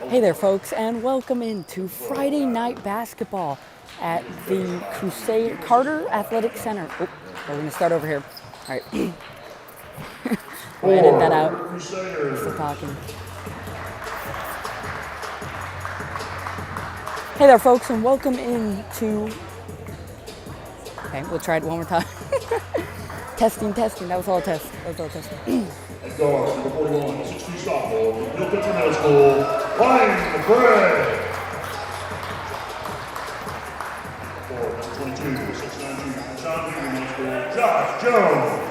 Hey there, folks, and welcome into Friday night basketball at the Carter Athletic Center. Oh, we're going to start over here. All right. We'll edit that out. Still talking. Hey there, folks, and welcome into... Okay, we'll try it one more time. Testing. That was all a test. And guard, number 41, 6'2" sophomore from Hill Country Middle School, Ryan McCray. For number 22, 6'9" John Henry Middle School, Josh Jones.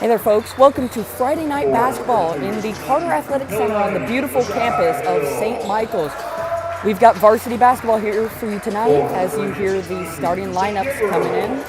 Hey there, folks. Welcome to Friday night basketball in the Carter Athletic Center on the beautiful campus of St. Michael's. We've got varsity basketball here for you tonight as you hear the starting lineups coming in.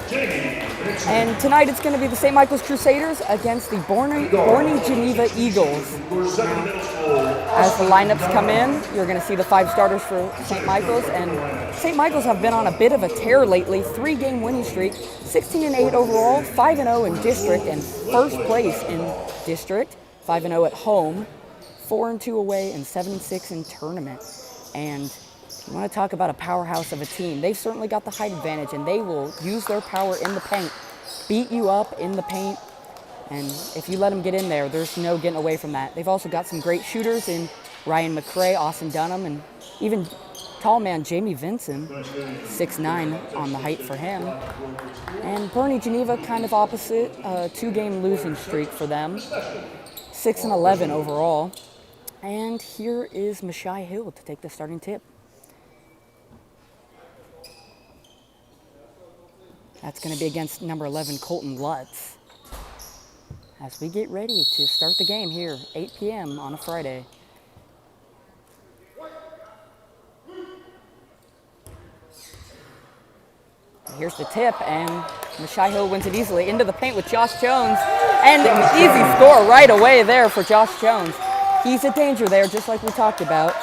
And tonight it's going to be the St. Michael's Crusaders against the Boerne Geneva Eagles. Now, as the lineups come in, you're going to see the 5 starters for St. Michael's. And St. Michael's have been on a bit of a tear lately. 3-game winning streak, 16-8 overall, 5-0 in district, and first place in district, 5-0 at home, 4-2 away, and 7-6 in tournament. And you want to talk about a powerhouse of a team. They've certainly got the height advantage, and they will use their power in the paint, beat you up in the paint, and if you let them get in there, there's no getting away from that. They've also got some great shooters in Ryan McCray, Austin Dunham, and even tall man Jamie Vinson, 6'9" on the height for him. And Boerne Geneva kind of opposite, 2-game losing streak for them, 6-11 overall. And here is Mashai Hill to take the starting tip. That's going to be against number 11, Colton Lutz. As we get ready to start the game here, 8 p.m. on a Friday. Here's the tip, and Mashai Hill wins it easily into the paint with Josh Jones. And an easy score right away there for Josh Jones. He's a danger there, just like we talked about.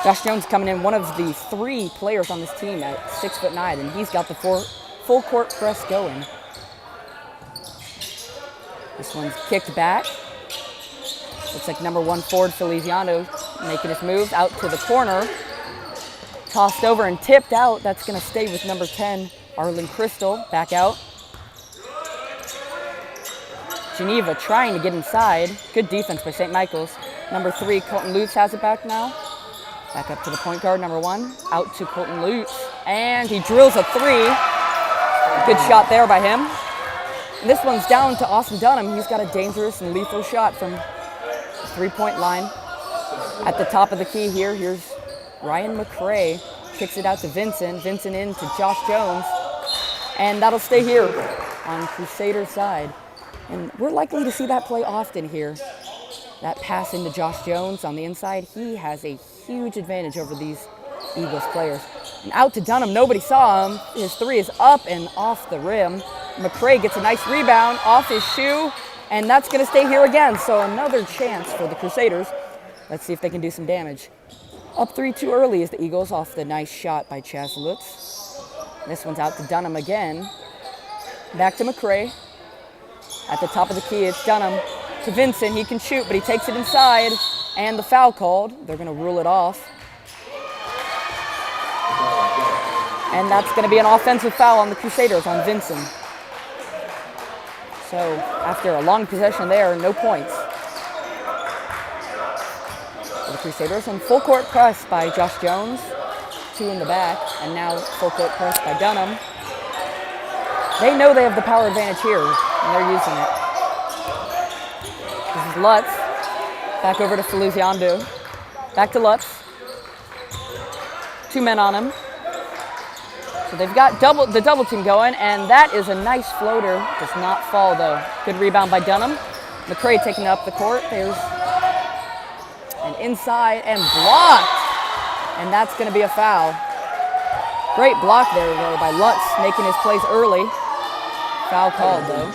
Josh Jones coming in, one of the 3 players on this team at 6'9", and he's got the full court press going. This one's kicked back. Looks like number 1 forward Feliciano making his move out to the corner. Tossed over and tipped out. That's going to stay with number 10, Arlen Crystal, back out. Geneva trying to get inside. Good defense by St. Michael's. Number 3, Colton Lutz has it back now. Back up to the point guard, number 1. Out to Colton Lutz. And he drills a 3. Good shot there by him. And this one's down to Austin Dunham. He's got a dangerous and lethal shot from the 3-point line. At the top of the key here, here's Ryan McCray. Kicks it out to Vincent. Vincent in to Josh Jones. And that'll stay here on Crusader side. And we're likely to see that play often here. That pass into Josh Jones on the inside, he has a huge advantage over these Eagles players. And out to Dunham, nobody saw him. His 3 is up and off the rim. McCray gets a nice rebound off his shoe, and that's going to stay here again. So another chance for the Crusaders. Let's see if they can do some damage. Up 3 too early is the Eagles off the nice shot by Chaz Lutz. This one's out to Dunham again. Back to McCray. At the top of the key, it's Dunham. To Vincent, he can shoot, but he takes it inside, and the foul called. They're going to rule it off. And that's going to be an offensive foul on the Crusaders, on Vincent. So, after a long possession there, no points. For the Crusaders, and full court press by Josh Jones. 2 in the back, and now full court press by Dunham. They know they have the power advantage here, and they're using it. This is Lutz. Back over to Feliciano. Back to Lutz. 2 men on him. So they've got the double team going, and that is a nice floater. Does not fall, though. Good rebound by Dunham. McCray taking up the court. There's an inside and blocked. And that's going to be a foul. Great block there, though, by Lutz, making his plays early. Foul called, though.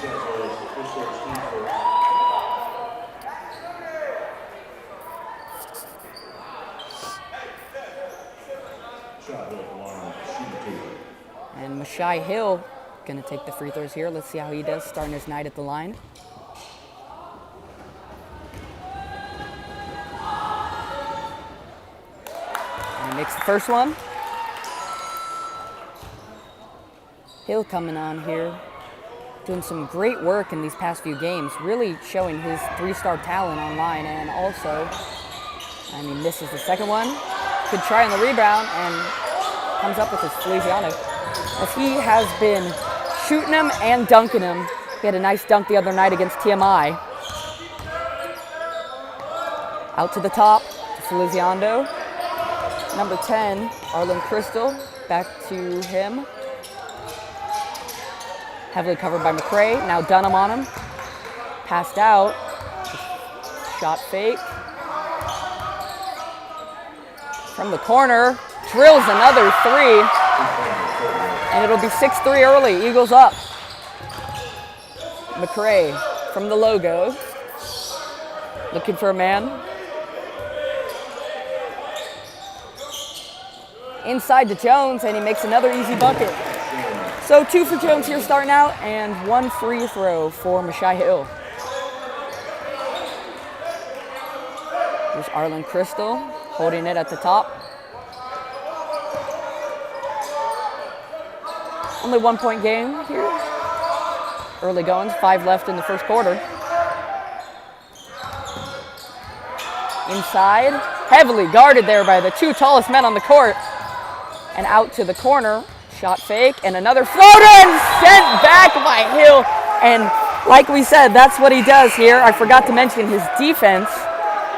And Mashai Hill Going to take the free throws here. Let's see how he does starting his night at the line. And he makes the first one. Hill coming on here, doing some great work in these past few games, really showing his 3-star talent online, and also, and he misses the second one. Good try on the rebound and comes up with his Feliciano, as he has been shooting them and dunking them. He had a nice dunk the other night against TMI. Out to the top to Feliciano. Number 10, Arlen Crystal, back to him. Heavily covered by McRae. Now Dunham on him. Passed out. Shot fake. From the corner. Drills another 3. And it'll be 6-3 early. Eagles up. McRae from the logo. Looking for a man. Inside to Jones, and he makes another easy bucket. So 2 for Jones here starting out, and 1 free throw for Mashai Hill. There's Arlen Crystal holding it at the top. Only 1-point game here. Early goings, 5 left in the first quarter. Inside, heavily guarded there by the 2 tallest men on the court. And out to the corner. Shot fake, and another floater, and sent back by Hill. And like we said, that's what he does here. I forgot to mention his defense.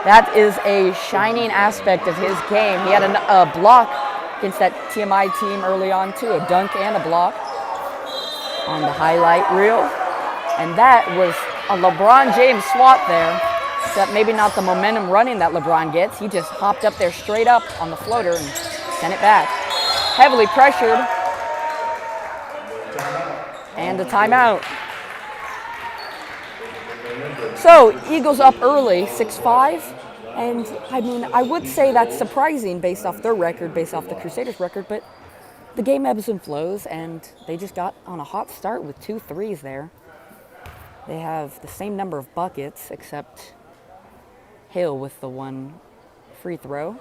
That is a shining aspect of his game. He had a block against that TMI team early on too, a dunk and a block on the highlight reel. And that was a LeBron James swat there, except maybe not the momentum running that LeBron gets. He just hopped up there straight up on the floater and sent it back. Heavily pressured. And a timeout. So, Eagles up early, 6-5. And, I mean, I would say that's surprising based off their record, based off the Crusaders' record, but the game ebbs and flows, and they just got on a hot start with 2 threes there. They have the same number of buckets, except Hill with the 1 free throw.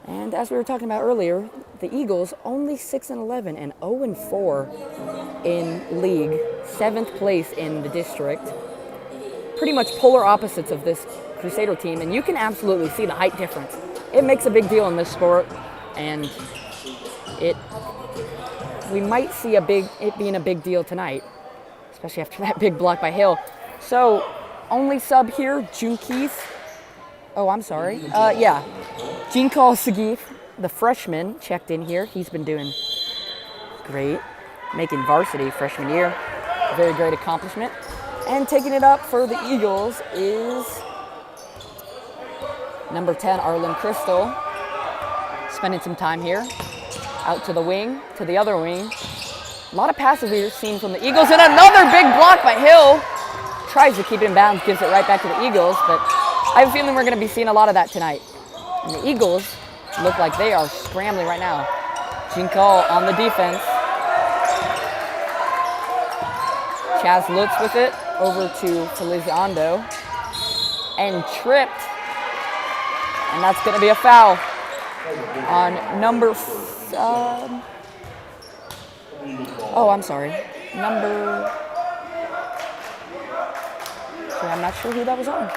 And as we were talking about earlier, the Eagles only 6-11 and 0-4 in league, 7th place in the district. Pretty much polar opposites of this Crusader team, and you can absolutely see the height difference. It makes a big deal in this sport, and we might see it being a big deal tonight, especially after that big block by Hill. So only sub here, June Keith. Oh, I'm sorry. Gene Call Sagif, the freshman, checked in here. He's been doing great, making varsity freshman year. Very great accomplishment. And taking it up for the Eagles is number 10, Arlen Crystal. Spending some time here. Out to the wing, to the other wing. A lot of passes we've seen from the Eagles, and another big block by Hill. Tries to keep it in bounds, gives it right back to the Eagles, but I have a feeling we're going to be seeing a lot of that tonight. And the Eagles look like they are scrambling right now. Jinkal on the defense. Chaz Lutz with it over to Feliciano. And tripped. And that's going to be a foul on number... I'm not sure who that was on.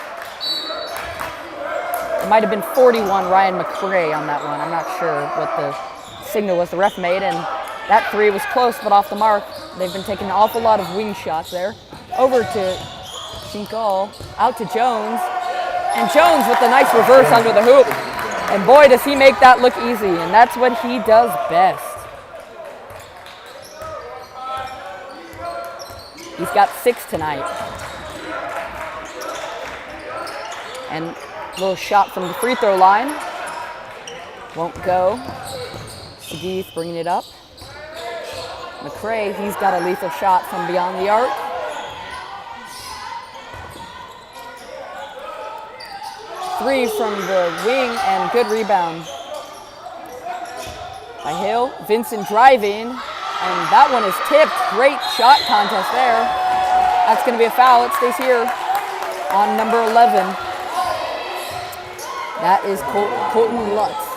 It might have been 41, Ryan McRae on that one. I'm not sure what the signal was the ref made, and that 3 was close but off the mark. They've been taking an awful lot of wing shots there. Over to Jinkal, out to Jones, and Jones with the nice reverse under the hoop. And boy, does he make that look easy, and that's what he does best. He's got 6 tonight. And a little shot from the free throw line. Won't go. Sagif bringing it up. McRae, he's got a lethal shot from beyond the arc. Three from the wing, and good rebound by Hill. Vincent driving, And that one is tipped. Great shot contest there. That's going to be a foul. It stays here on number 11. That is Colton Lutz.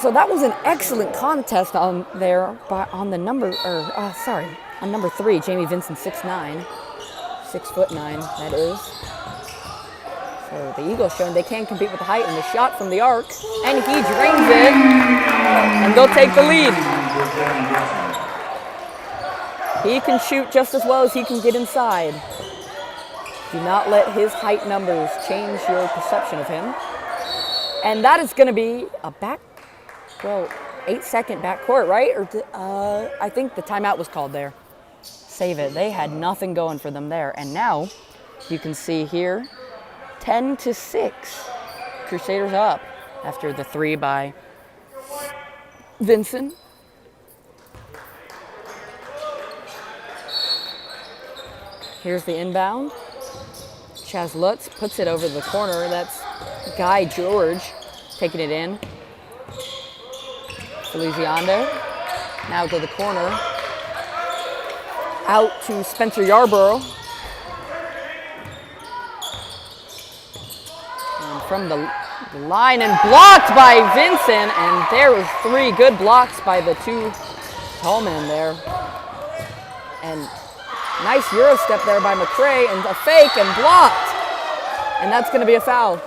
So that was an excellent contest on there, on number 3, Jamie Vincent, 6'9", 6'9", that is. So the Eagles showing they can compete with the height, and the shot from the arc, and he drains it, and they'll take the lead. He can shoot just as well as he can get inside. Do not let his height numbers change your perception of him. And that is going to be a 8-second backcourt, right? Or I think the timeout was called there. Save it. They had nothing going for them there. And now you can see here, 10-6. Crusaders up after the 3 by Vincent. Here's the inbound. Chaz Lutz puts it over the corner. That's Guy George taking it in. Feliciano now to the corner. Out to Spencer Yarborough. And from the line and blocked by Vincent. And there was 3 good blocks by the 2 tall men there. And nice Euro step there by McCray, and a fake and blocked. And that's going to be a foul.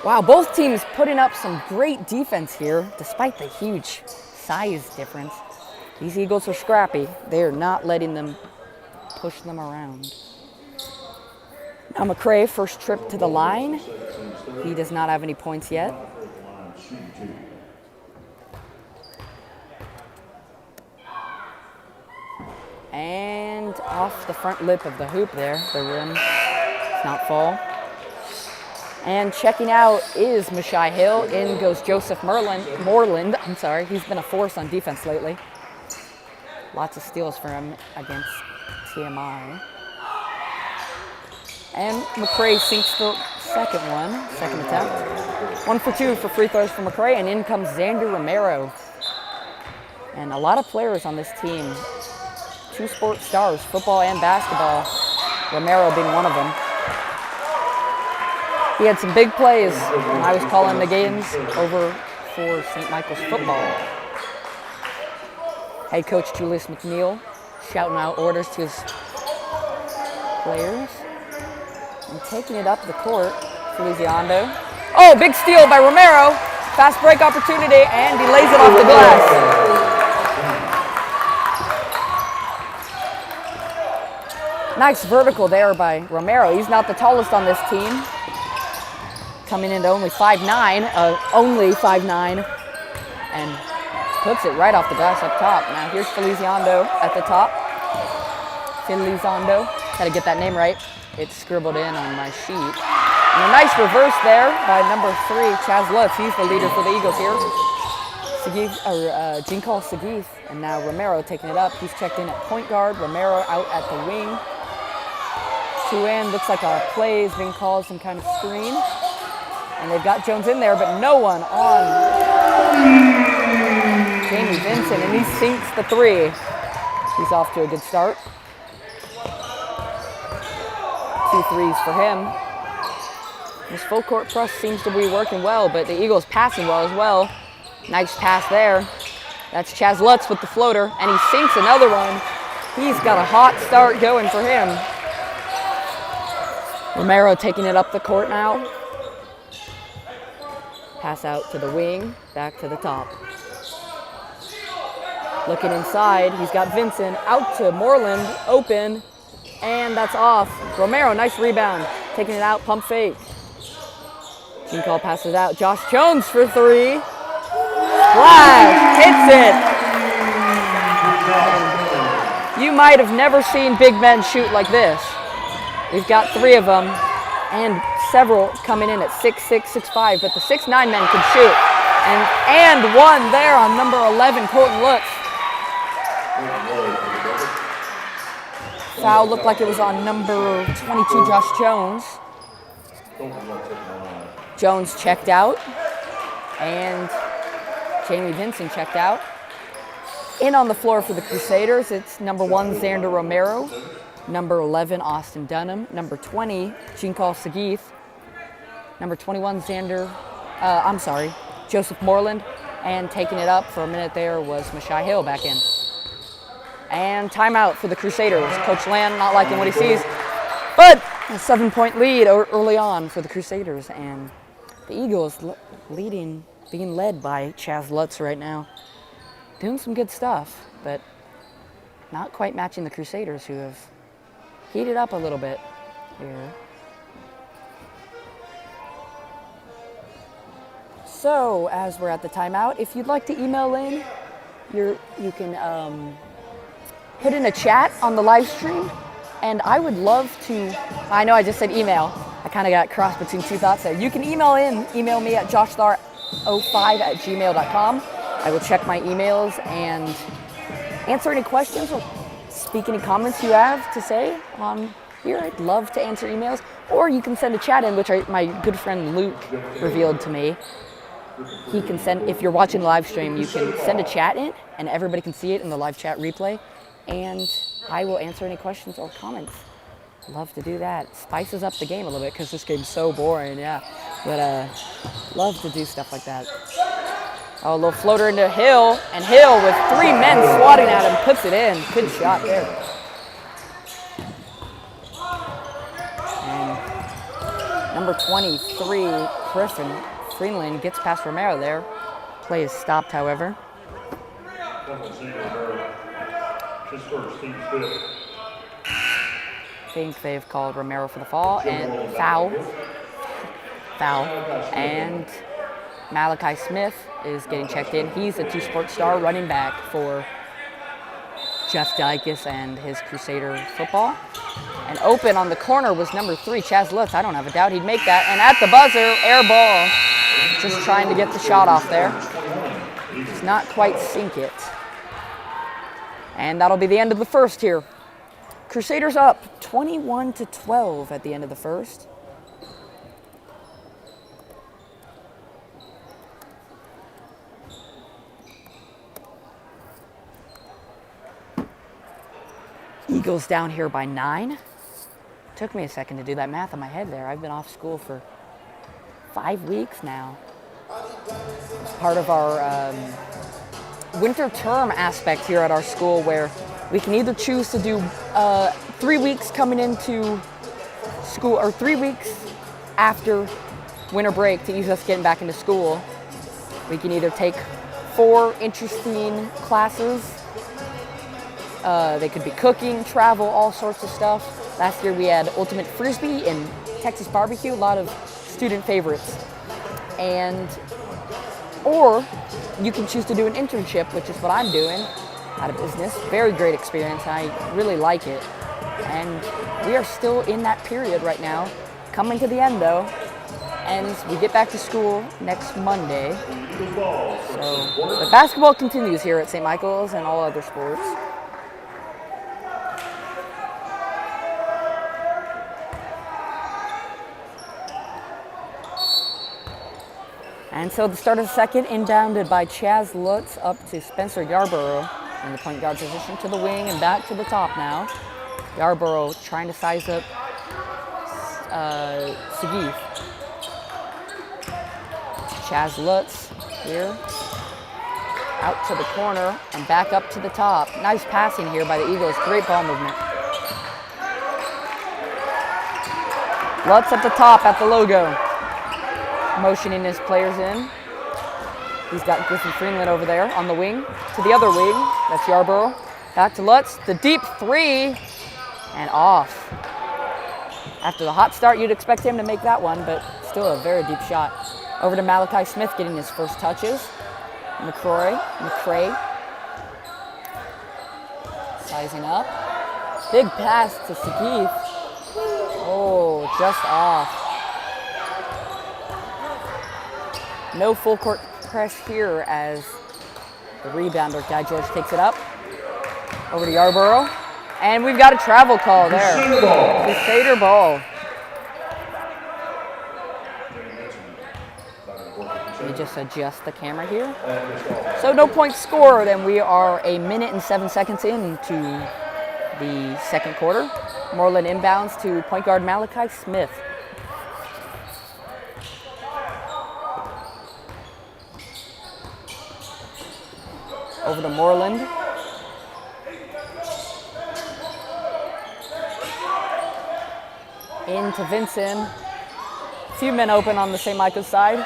Wow, both teams putting up some great defense here, despite the huge size difference. These Eagles are scrappy. They are not letting them push them around. Now McCray, first trip to the line. He does not have any points yet. And off the front lip of the hoop there, the rim does not fall. And checking out is Mashai Hill. In goes Joseph Moreland. He's been a force on defense lately. Lots of steals for him against TMI. And McCray sinks the second attempt. 1 for 2 for free throws for McCray, and in comes Xander Romero. And a lot of players on this team. 2 sports stars, football and basketball. Romero being one of them. He had some big plays when I was calling the games over for St. Michael's football. Head coach Julius McNeil shouting out orders to his players. And taking it up the court, Feliciano. Oh, big steal by Romero. Fast break opportunity, and he lays it off the glass. Nice vertical there by Romero. He's not the tallest on this team. Coming into only 5'9", and puts it right off the glass up top. Now here's Feliciano at the top. Feliciano, gotta get that name right. It's scribbled in on my sheet. And a nice reverse there by number 3, Chaz Lutz. He's the leader for the Eagles here. Jinkal Sagith, and now Romero taking it up. He's checked in at point guard. Romero out at the wing. 2-in, looks like a play is being called, some kind of screen. And they've got Jones in there, but no one on Jamie Vincent, and he sinks the 3. He's off to a good start. 2 threes for him. This full court press seems to be working well, but the Eagles passing well as well. Nice pass there. That's Chaz Lutz with the floater, and he sinks another one. He's got a hot start going for him. Romero taking it up the court now. Pass out to the wing, back to the top. Looking inside, he's got Vincent out to Moreland, open, and that's off. Romero, nice rebound, taking it out, pump fake. Team call passes out. Josh Jones for 3. Splash, hits it. You might have never seen big men shoot like this. We've got 3 of them, and several coming in at 6'6", 6'5", but the 6'9" men can shoot. And one there on number 11, Colton Lutz. Foul looked like it was on number 22, Josh Jones. Jones checked out, and Jamie Vinson checked out. In on the floor for the Crusaders, it's number 1, Xander Romero, number 11, Austin Dunham, number 20, Jinkal Sagith, number 21, Joseph Moreland, and taking it up for a minute there was Mashai Hill back in. And timeout for the Crusaders. Coach Land not liking what he sees, but a 7-point lead early on for the Crusaders, and the Eagles being led by Chaz Lutz right now. Doing some good stuff, but not quite matching the Crusaders, who have heated up a little bit here. So, as we're at the timeout, if you'd like to email in, you can put in a chat on the live stream, and I would love to, I know I just said email, I kind of got crossed between two thoughts there. You can email me at joshthar05@gmail.com. I will check my emails and answer any questions or speak any comments you have to say on here. I'd love to answer emails, or you can send a chat in, which my good friend Luke revealed to me. He can send, if you're watching the live stream, you can send a chat in and everybody can see it in the live chat replay, and I will answer any questions or comments. Love to do that. Spices up the game a little bit because this game's so boring, yeah. But love to do stuff like that. Oh, a little floater into Hill, and Hill with 3 men swatting at him puts it in. Good shot there. And number 23, Griffin Freeland gets past Romero there. Play is stopped, however. I think they've called Romero for the fall and foul. And Malachi Smith is getting checked in. He's a 2-sport star running back for Jeff Dykes and his Crusader football. And open on the corner was number 3, Chaz Lutz. I don't have a doubt he'd make that. And at the buzzer, air ball. Just trying to get the shot off there. Does not quite sink it. And that'll be the end of the first here. Crusaders up 21-12 at the end of the first. Eagles down here by 9. Took me a second to do that math in my head there. I've been off school for 5 weeks now. It's part of our winter term aspect here at our school, where we can either choose to do 3 weeks coming into school, or 3 weeks after winter break to ease us getting back into school. We can either take 4 interesting classes. They could be cooking, travel, all sorts of stuff. Last year we had Ultimate Frisbee and Texas Barbecue, a lot of student favorites. Or you can choose to do an internship, which is what I'm doing out of business. Very great experience. I really like it. And we are still in that period right now. Coming to the end though. And we get back to school next Monday. So the basketball continues here at St. Michael's and all other sports. And so the start of the second, inbounded by Chaz Lutz up to Spencer Yarborough in the point guard position, to the wing and back to the top now. Yarborough trying to size up Sagith. Chaz Lutz here. Out to the corner and back up to the top. Nice passing here by the Eagles. Great ball movement. Lutz at the top at the logo. Motioning his players in. He's got Griffin Freeland over there on the wing. To the other wing, that's Yarborough. Back to Lutz, the deep 3, and off. After the hot start, you'd expect him to make that one, but still a very deep shot. Over to Malachi Smith getting his first touches. McCray, sizing up. Big pass to Sagith. Oh, just off. No full court press here as the rebounder, Guy George, takes it up. Over to Yarborough. And we've got a travel call there. Crusader ball. just adjust the camera here. So no points scored, and we are 1 minute and 7 seconds into the second quarter. Moreland inbounds to point guard Malachi Smith. Over to Moreland. Into Vincent. Few men open on the St. Michael's side.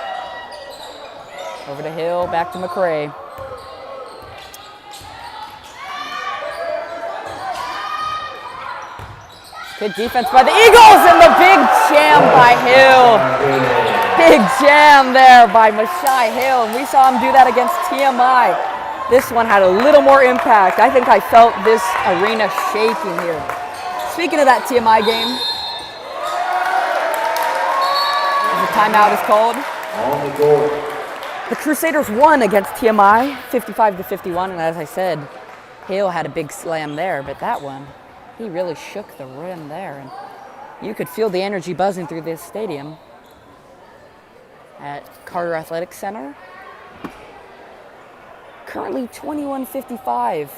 Over to Hill, back to McCray. Good defense by the Eagles, and the big jam by Hill. Big jam there by Mashai Hill, and we saw him do that against TMI. This one had a little more impact. I think I felt this arena shaking here. Speaking of that TMI game, the timeout is called. On the court. The Crusaders won against TMI, 55-51, and as I said, Hill had a big slam there, but that one, he really shook the rim there, and you could feel the energy buzzing through this stadium at Carter Athletic Center. Currently 21:55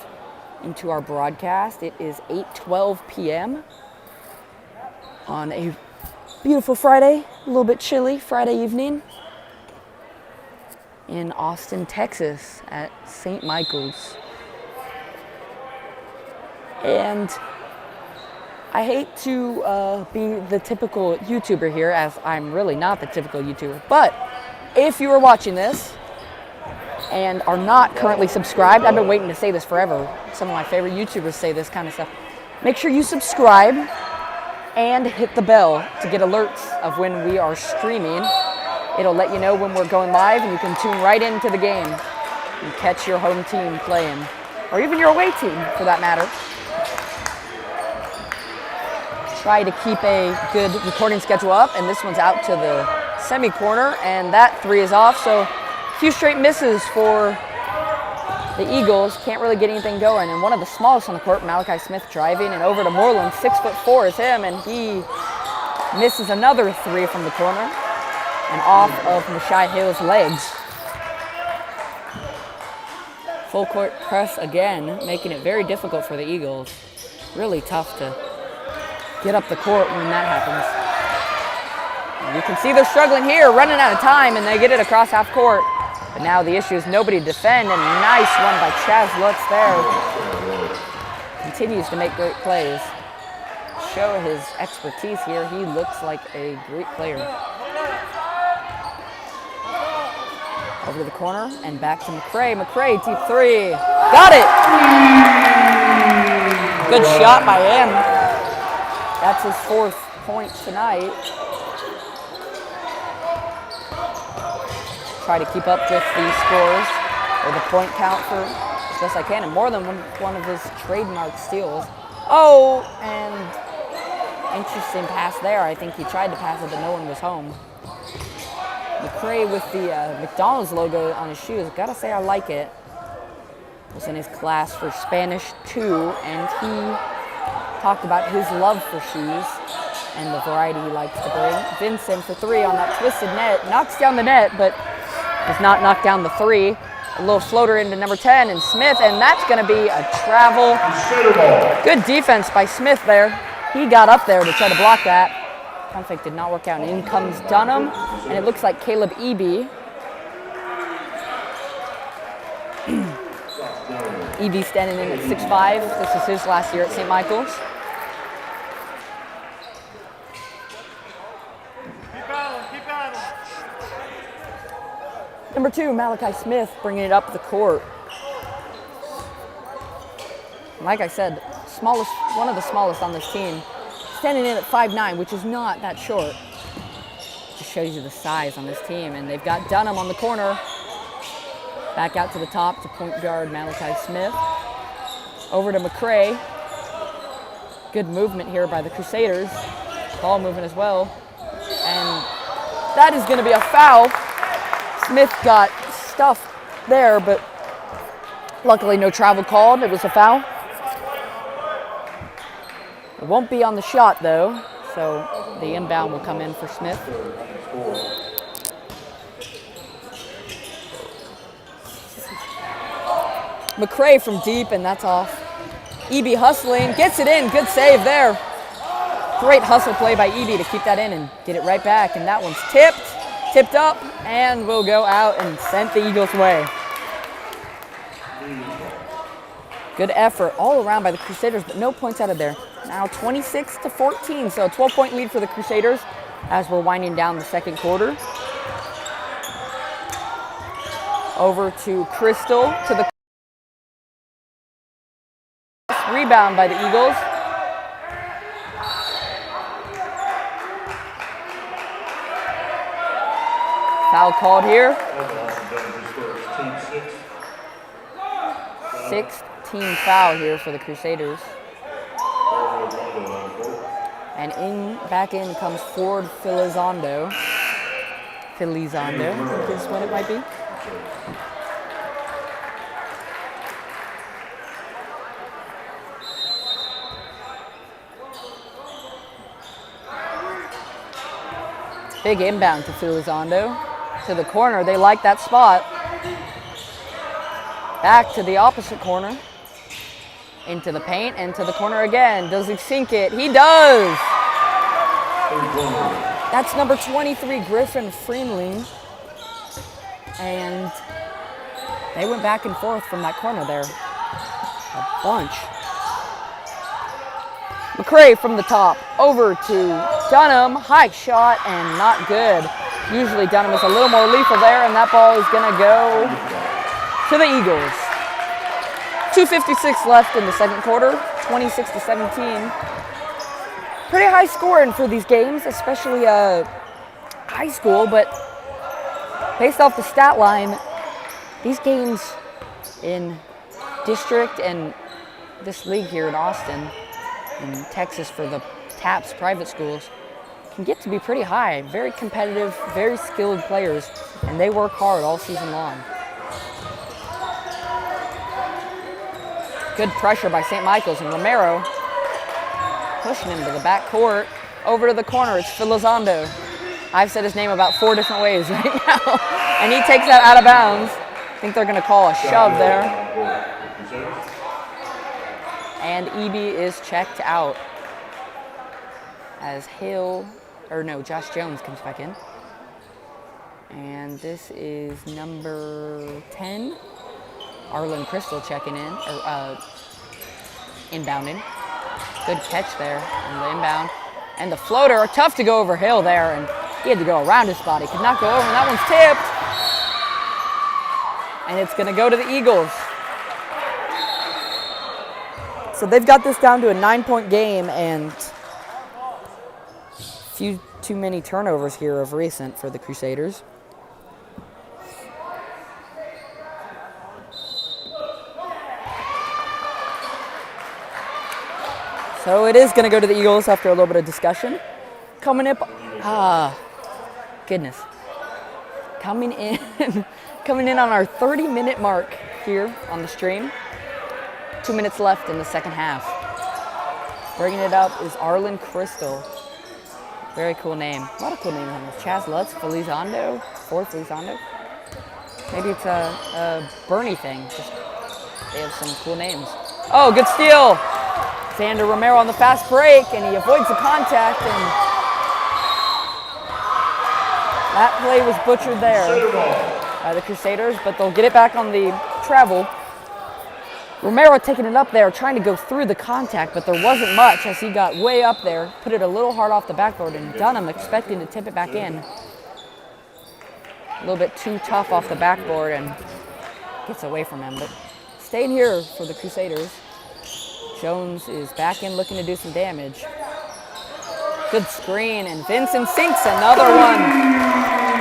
into our broadcast. It is 8:12 p.m. on a beautiful Friday, a little bit chilly Friday evening in Austin, Texas at St. Michael's. And I hate to be the typical YouTuber here, as I'm really not the typical YouTuber, but if you are watching this and are not currently subscribed, I've been waiting to say this forever. Some of my favorite YouTubers say this kind of stuff. Make sure you subscribe and hit the bell to get alerts of when we are streaming. It'll let you know when we're going live, and you can tune right into the game and catch your home team playing, or even your away team for that matter. Try to keep a good recording schedule up, and this one's out to the semi-corner, and that three is off, so a few straight misses for the Eagles. Can't really get anything going, and one of the smallest on the court, Malachi Smith, driving, and over to Moreland. 6'4" is him, and he misses another three from the corner and off of Mashai Hill's legs. Full court press again, making it very difficult for the Eagles. Really tough to get up the court when that happens. And you can see they're struggling here, running out of time, and they get it across half court. But now the issue is nobody to defend, and nice run by Chaz Lutz there. Continues to make great plays. Show his expertise here. He looks like a great player. Over to the corner and back to McCray. McCray, deep three. Got it! Good shot by him. That's his 4th point tonight. Try to keep up with the scores or the point count for as best I can, and more than one of his trademark steals. Oh, and interesting pass there. I think he tried to pass it, but no one was home. McCray with the McDonald's logo on his shoes. Gotta say I like it. Was in his class for Spanish 2, and he talked about his love for shoes and the variety he likes to bring. Vincent for three on that twisted net. Knocks down the net, but does not knock down the three. A little floater into number 10, and Smith, and that's going to be a travel. Good defense by Smith there. He got up there to try to block that. Pump fake did not work out, and in comes Dunham, and it looks like Caleb Eby. Eby standing in at 6'5". This is his last year at St. Michael's. Number 2, Malachi Smith, bringing it up the court. Like I said, smallest, one of the smallest on this team, standing in at 5'9", which is not that short. Just shows you the size on this team. And they've got Dunham on the corner. Back out to the top to point guard Malachi Smith. Over to McCray. Good movement here by the Crusaders. Ball movement as well. And that is going to be a foul. Smith got stuffed there, but luckily no travel called. It was a foul. It won't be on the shot though, so the inbound will come in for Smith. McCray from deep, and that's off. EB hustling, gets it in, good save there. Great hustle play by EB to keep that in and get it right back, and that one's tipped up, and will go out and sent the Eagles' way. Good effort all around by the Crusaders, but no points out of there. Now 26-14, so a 12-point lead for the Crusaders as we're winding down the second quarter. Over to Crystal, to the rebound by the Eagles. Foul called here. 6th team foul here for the Crusaders. And back in comes Ford Filizondo. Filizondo, I think is what it might be. Big inbound to Filizondo. To the corner, they like that spot. Back to the opposite corner. Into the paint and to the corner again. Does he sink it? He does! That's number 23, Griffin Freemling. And they went back and forth from that corner there. A bunch. McCray from the top, over to Dunham, high shot and not good. Usually Dunham is a little more lethal there, and that ball is gonna go to the Eagles. 2:56 left in the second quarter, 26-17. Pretty high scoring for these games, especially high school, but based off the stat line, these games in district and this league here in Austin, in Texas for the TAPS private schools, can get to be pretty high. Very competitive, very skilled players, and they work hard all season long. Good pressure by St. Michael's, and Romero pushing him to the back court. Over to the corner, it's Filizondo. I've said his name about 4 different ways right now, and he takes that out of bounds. I think they're gonna call a shove there. And EB is checked out as Josh Jones comes back in. And this is number 10, Arlen Crystal checking in, or inbounding. Good catch there on the inbound. And the floater, tough to go over Hill there, and he had to go around his body. Could not go over, and that one's tipped. And it's gonna go to the Eagles. So they've got this down to a 9-point game, and few too many turnovers here of recent for the Crusaders. So it is going to go to the Eagles after a little bit of discussion. Coming in on our 30-minute mark here on the stream. 2 minutes left in the second half. Bringing it up is Arlen Crystal. Very cool name. A lot of cool names on this. Chaz Lutz, Filizondo, Ford Filizondo. Maybe it's a Bernie thing. Just they have some cool names. Oh, good steal. Xander Romero on the fast break, and he avoids the contact, and that play was butchered there by the Crusaders, but they'll get it back on the travel. Romero taking it up there, trying to go through the contact, but there wasn't much as he got way up there, put it a little hard off the backboard, and Dunham expecting to tip it back in. A little bit too tough off the backboard and gets away from him, but staying here for the Crusaders. Jones is back in looking to do some damage. Good screen, and Vincent sinks another one.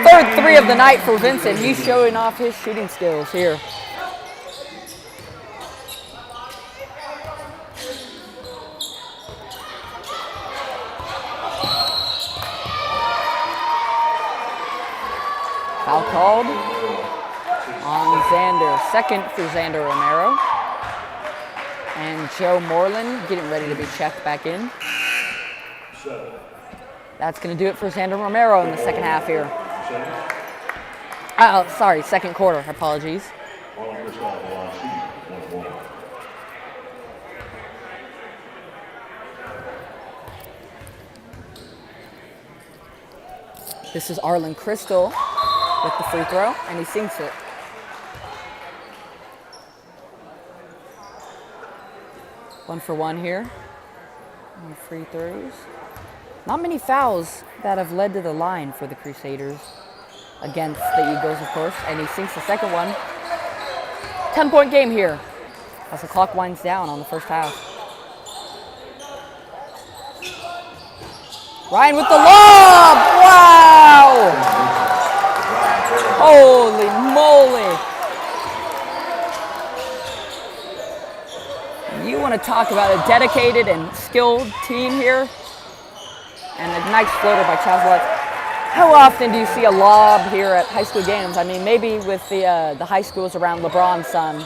Third three of the night for Vincent. He's showing off his shooting skills here. Foul called on Xander. Second for Xander Romero. And Joe Moreland getting ready to be checked back in. That's going to do it for Xander Romero in the second half here. Second quarter. Apologies. This is Arlen Crystal with the free throw, and he sinks it. One for one here on free throws. Not many fouls that have led to the line for the Crusaders against the Eagles, of course, and he sinks the second one. 10-point game here as the clock winds down on the first half. Ryan with the lob! Wow! Holy moly! You want to talk about a dedicated and skilled team here? And a nice floater by Chaz Lutz. How often do you see a lob here at high school games? I mean, maybe with the high schools around LeBron's son,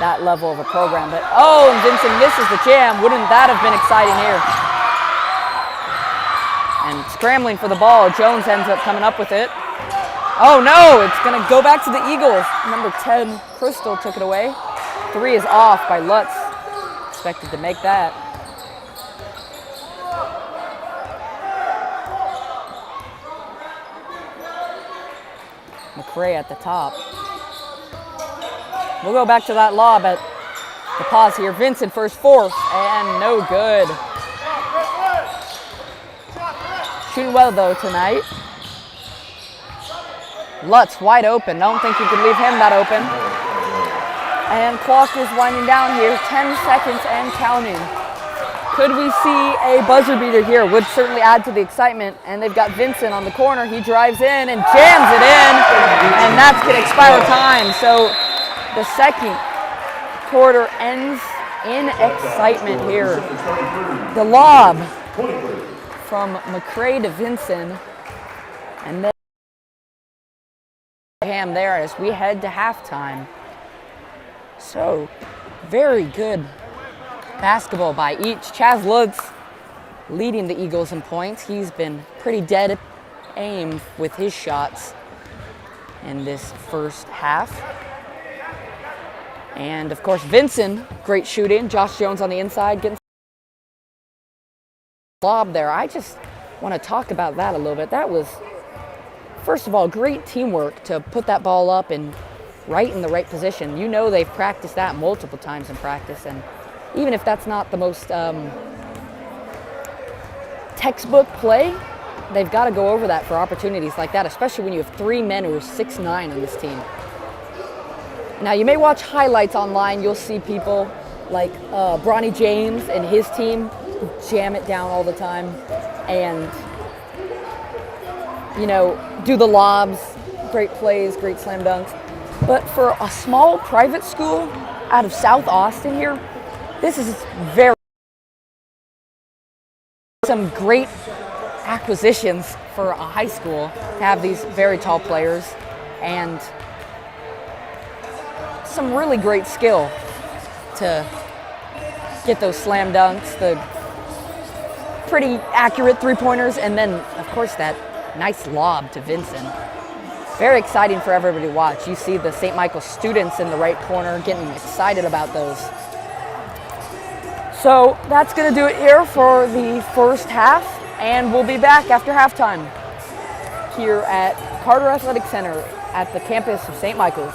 that level of a program. But, oh, and Vincent misses the jam. Wouldn't that have been exciting here? And scrambling for the ball, Jones ends up coming up with it. Oh, no, it's going to go back to the Eagles. Number 10, Crystal took it away. 3 is off by Lutz. Expected to make that. McRae at the top. We'll go back to that lob at the pause here. Vincent first force, and no good. Shooting well, though, tonight. Lutz wide open. Don't think you can leave him that open. And clock is winding down here. 10 seconds and counting. Could we see a buzzer beater here? Would certainly add to the excitement. And they've got Vincent on the corner. He drives in and jams it in. And that's going to expire time. So the second quarter ends in excitement here. The lob from McRae to Vincent. And then Ham there as we head to halftime. So very good basketball by each. Chaz Lutz leading the Eagles in points. He's been pretty dead aim with his shots in this first half. And of course, Vincent, great shooting. Josh Jones on the inside getting lob there. I just want to talk about that a little bit. That was, first of all, great teamwork to put that ball up and right in the right position. You know they've practiced that multiple times in practice, and even if that's not the most textbook play, they've got to go over that for opportunities like that, especially when you have 3 men who are 6'9" on this team. Now, you may watch highlights online. You'll see people like Bronny James and his team jam it down all the time and, you know, do the lobs, great plays, great slam dunks. But for a small private school out of South Austin here, this is very some great acquisitions for a high school to have these very tall players and some really great skill to get those slam dunks, the pretty accurate three-pointers, and then, of course, that nice lob to Vincent. Very exciting for everybody to watch. You see the St. Michael students in the right corner getting excited about those. So that's going to do it here for the first half, and we'll be back after halftime here at Carter Athletic Center at the campus of St. Michael's.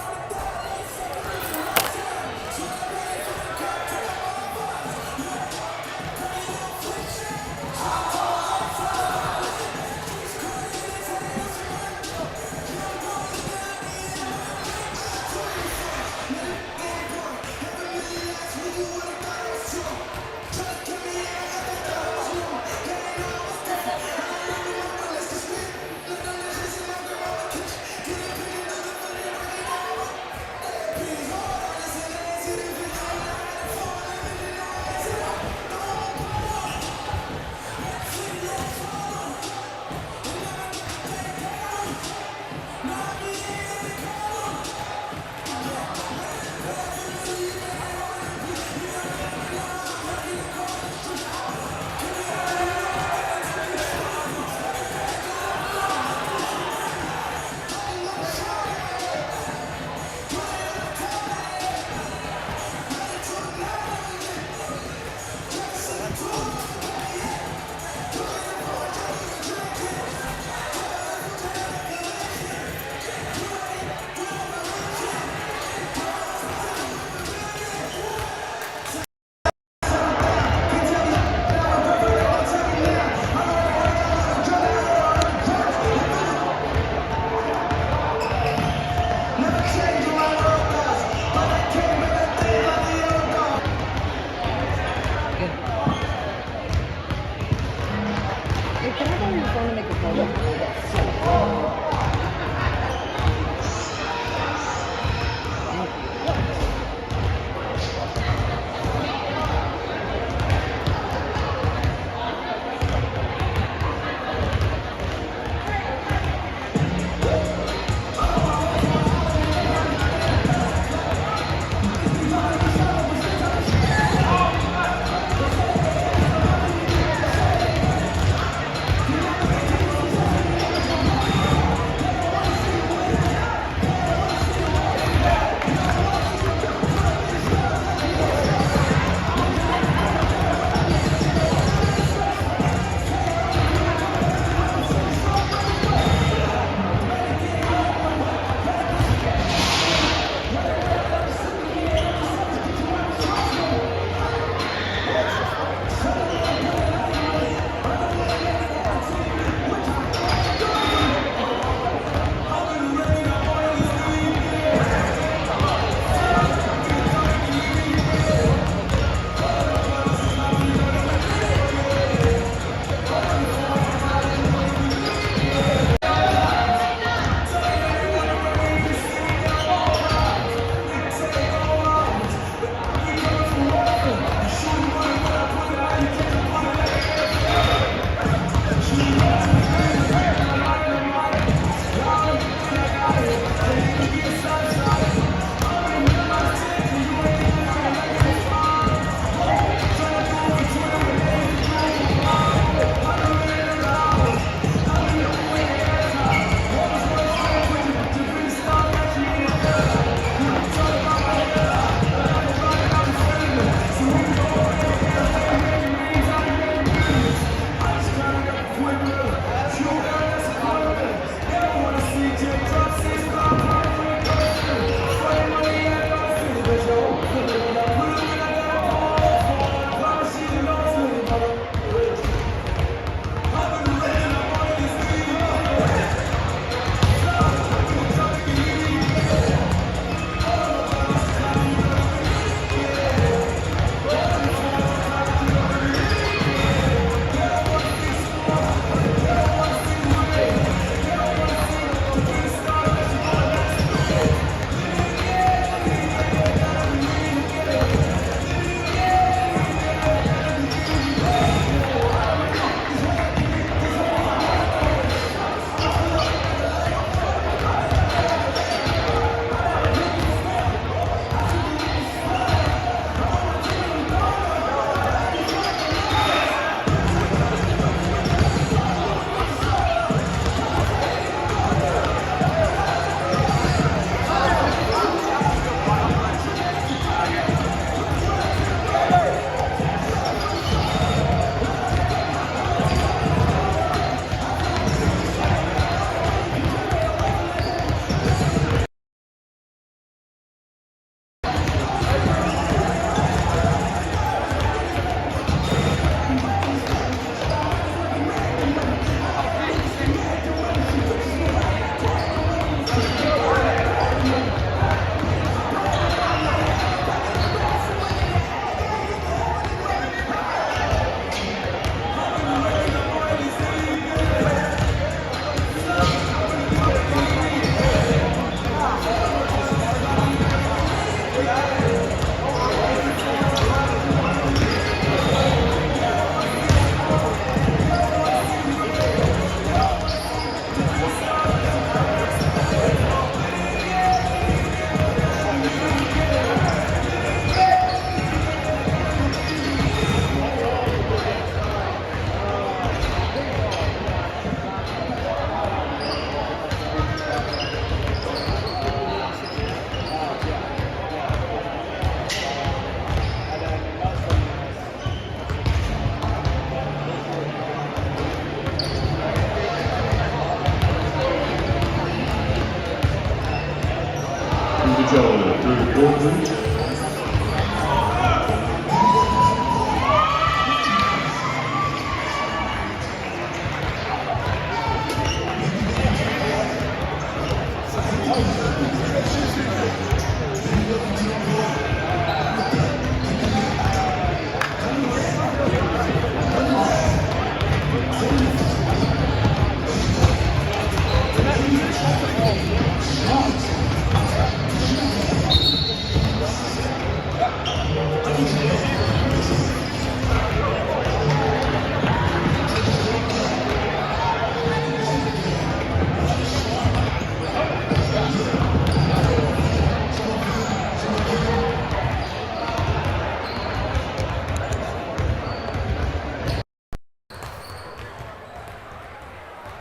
gentlemen, through the courtroom.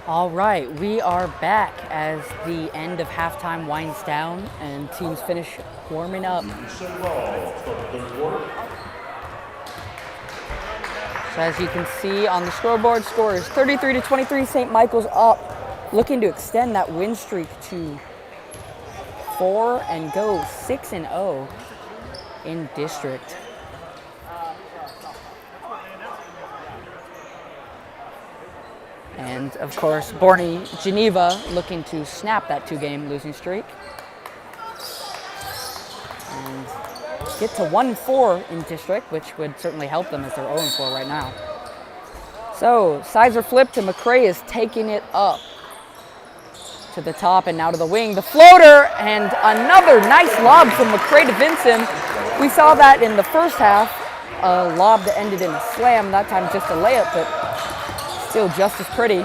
All right, we are back as the end of halftime winds down and teams finish warming up. So as you can see on the scoreboard, score is 33-23, St. Michael's up, looking to extend that win streak to 4 and go 6-0 in district. And of course, Boerne, Geneva looking to snap that 2-game losing streak and get to 1-4 in district, which would certainly help them as they're 0-4 right now. So sides are flipped and McCray is taking it up to the top and now to the wing. The floater and another nice lob from McCray to Vincent. We saw that in the first half, a lob that ended in a slam, that time just a layup, but still just as pretty.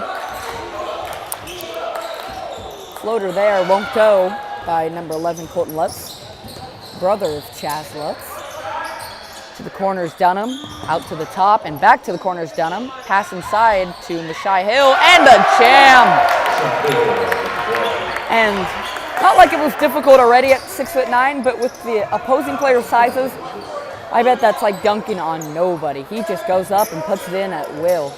Floater there won't go by number 11, Colton Lutz, brother of Chaz Lutz. To the corners, Dunham, out to the top and back to the corners, Dunham. Pass inside to Mashai Hill and a jam! And not like it was difficult already at 6'9", but with the opposing player sizes, I bet that's like dunking on nobody. He just goes up and puts it in at will.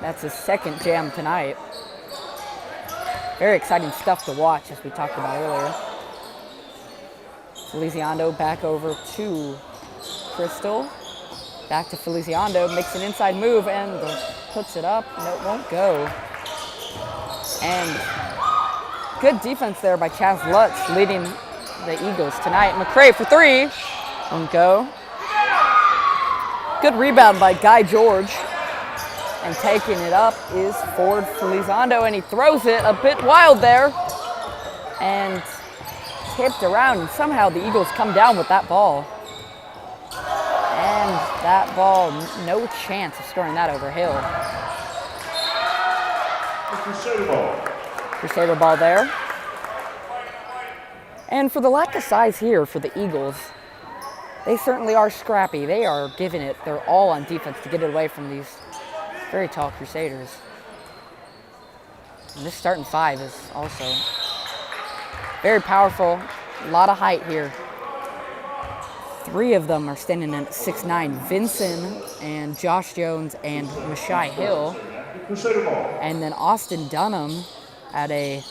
That's his second jam tonight. Very exciting stuff to watch, as we talked about earlier. Feliciano back over to Crystal. Back to Feliciano, makes an inside move and puts it up. No, it won't go. And good defense there by Chaz Lutz, leading the Eagles tonight. McCray for 3. Won't go. Good rebound by Guy George. And taking it up is Ford Felizando, and he throws it a bit wild there. And tipped around, and somehow the Eagles come down with that ball. And that ball, no chance of scoring that over Hill. Crusader ball there. And for the lack of size here for the Eagles, they certainly are scrappy. They are giving it their all on defense to get it away from these very tall Crusaders. And this starting 5 is also very powerful. A lot of height here. 3 of them are standing at 6'9". Vincent and Josh Jones and Mashai Hill. And then Austin Dunham at a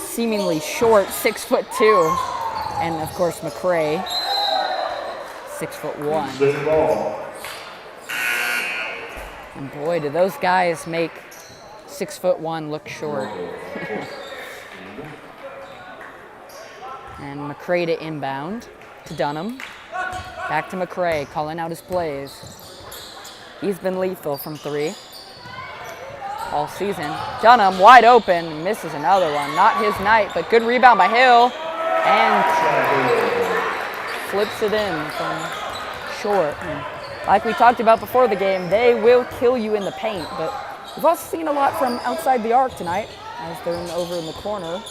seemingly short 6'2". And of course McCray, 6'1". And boy, do those guys make 6'1" look short. And McCray to inbound to Dunham. Back to McCray, calling out his plays. He's been lethal from 3 all season. Dunham wide open, misses another one. Not his night, but good rebound by Hill. And flips it in from short. And like we talked about before the game, they will kill you in the paint, but we've also seen a lot from outside the arc tonight as they're over in the corner.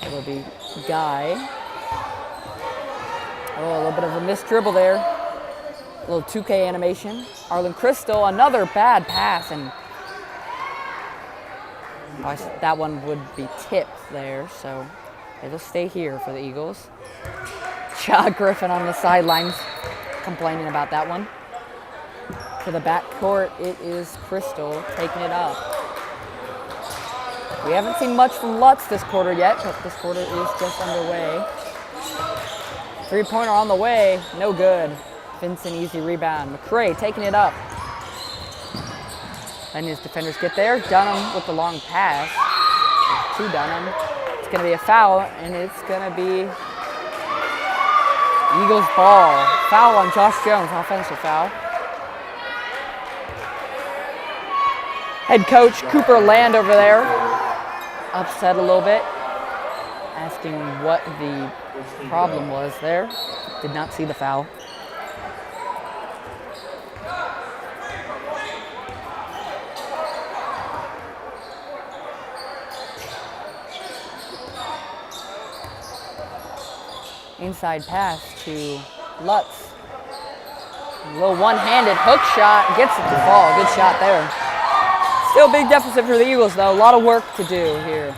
It'll be Guy. Oh, a little bit of a missed dribble there. A little 2K animation. Arlen Crystal, another bad pass, and that one would be tipped there, so it'll stay here for the Eagles. Chad Griffin on the sidelines complaining about that one. To the backcourt, it is Crystal taking it up. We haven't seen much from Lutz this quarter yet, but this quarter is just underway. 3-pointer on the way, no good. Vincent, easy rebound. McCray taking it up. And his defenders get there. Dunham with the long pass to Dunham. It's going to be a foul, and it's going to be Eagles ball. Foul on Josh Jones, offensive foul. Head coach Cooper Land over there, upset a little bit, asking what the problem was there. Did not see the foul. Inside pass to Lutz. A little one-handed hook shot, gets it to fall. Good shot there. Still big deficit for the Eagles, though. A lot of work to do here.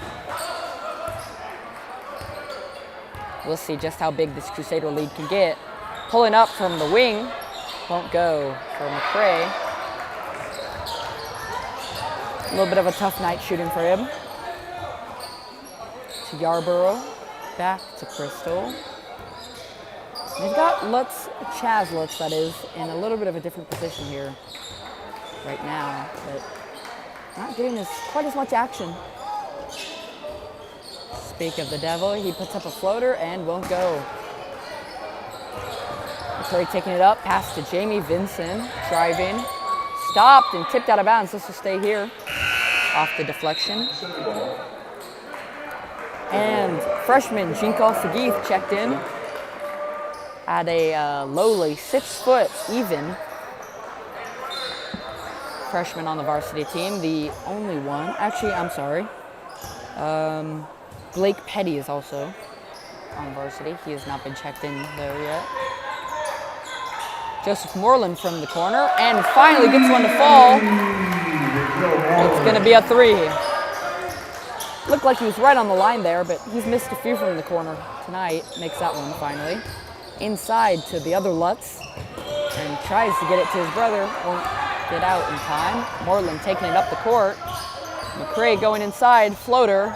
We'll see just how big this Crusader lead can get. Pulling up from the wing. Won't go for McCray. A little bit of a tough night shooting for him. To Yarborough. Back to Crystal. They've got Chaz Lutz, that is, in a little bit of a different position here right now, but not getting quite as much action. Speak of the devil, he puts up a floater and won't go. McCray taking it up, pass to Jamie Vinson, driving, stopped and tipped out of bounds. This will stay here, off the deflection. And freshman Jinkal Sagith checked in at a lowly 6 foot even. Freshman on the varsity team, the only one. Actually, I'm sorry. Blake Petty is also on varsity. He has not been checked in there yet. Joseph Moreland from the corner, and finally gets one to fall. It's going to be a 3. Looked like he was right on the line there, but he's missed a few from the corner tonight. Makes that one finally. Inside to the other Lutz, and tries to get it to his brother. Won't get out in time. Moreland taking it up the court. McCray going inside, floater,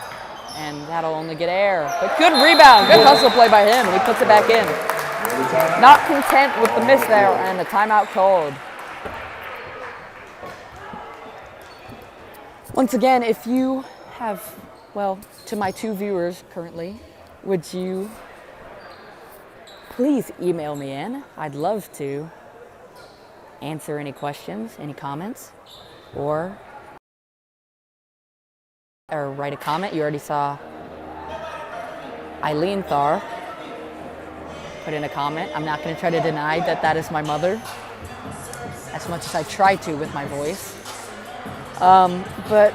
and that'll only get air. But good rebound, good hustle play by him, and he puts it back in. Not content with the miss there, and the timeout called. Once again, if you have, well, to my 2 viewers currently, would you please email me in? I'd love to answer any questions, any comments, or write a comment. You already saw Eileen Thar put in a comment. I'm not going to try to deny that that is my mother, as much as I try to with my voice. But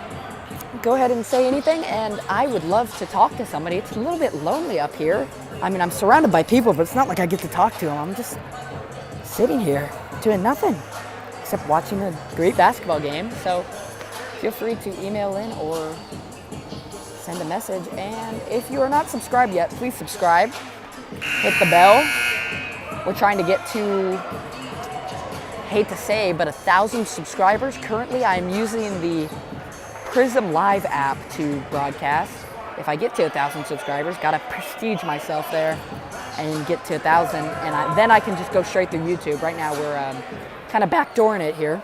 go ahead and say anything, and I would love to talk to somebody. It's a little bit lonely up here. I mean, I'm surrounded by people, but it's not like I get to talk to them. I'm just sitting here doing nothing except watching a great basketball game. So feel free to email in or send a message. And if you are not subscribed yet, please subscribe. Hit the bell. We're trying to get to, hate to say, but 1,000 subscribers. Currently, I'm using the Prism Live app to broadcast. If I get to 1,000 subscribers, gotta prestige myself there and get to 1,000, and then I can just go straight through YouTube. Right now, we're kind of backdooring it here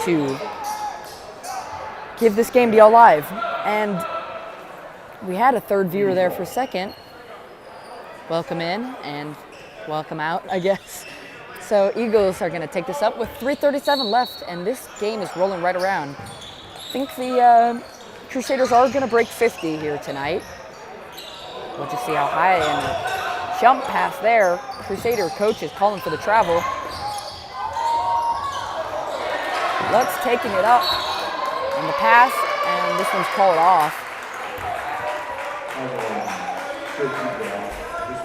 to give this game to y'all live. And we had a third viewer there for a second. Welcome in and welcome out, I guess. So Eagles are going to take this up with 3:37 left, and this game is rolling right around. I think the Crusaders are going to break 50 here tonight. We'll just see how high, and a jump pass there. Crusader coach is calling for the travel. Lutz taking it up on the pass, and this one's called off.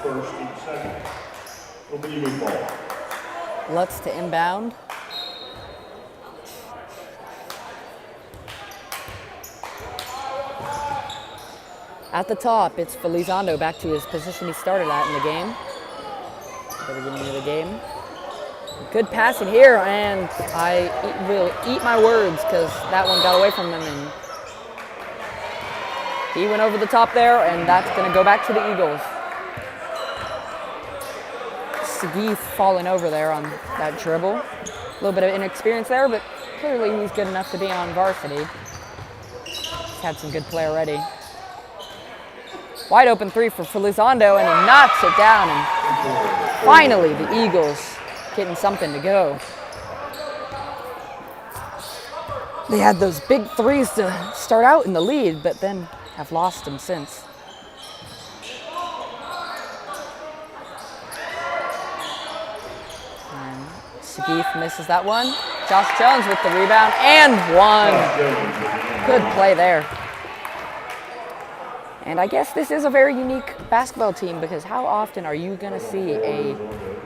First and second. Will be Eagles ball. Lutz to inbound. At the top, it's Felizando back to his position he started at in the game. At the beginning of the game. Good passing here, and I will eat my words because that one got away from him, and he went over the top there, and that's going to go back to the Eagles. Sagith falling over there on that dribble. A little bit of inexperience there, but clearly he's good enough to be on varsity. He's had some good play already. Wide open 3 for Felizando, and he knocks it down, and finally the Eagles getting something to go. They had those big 3s to start out in the lead, but then have lost them since. And Sagith misses that one. Josh Jones with the rebound, and one. Good play there. And I guess this is a very unique basketball team, because how often are you going to see a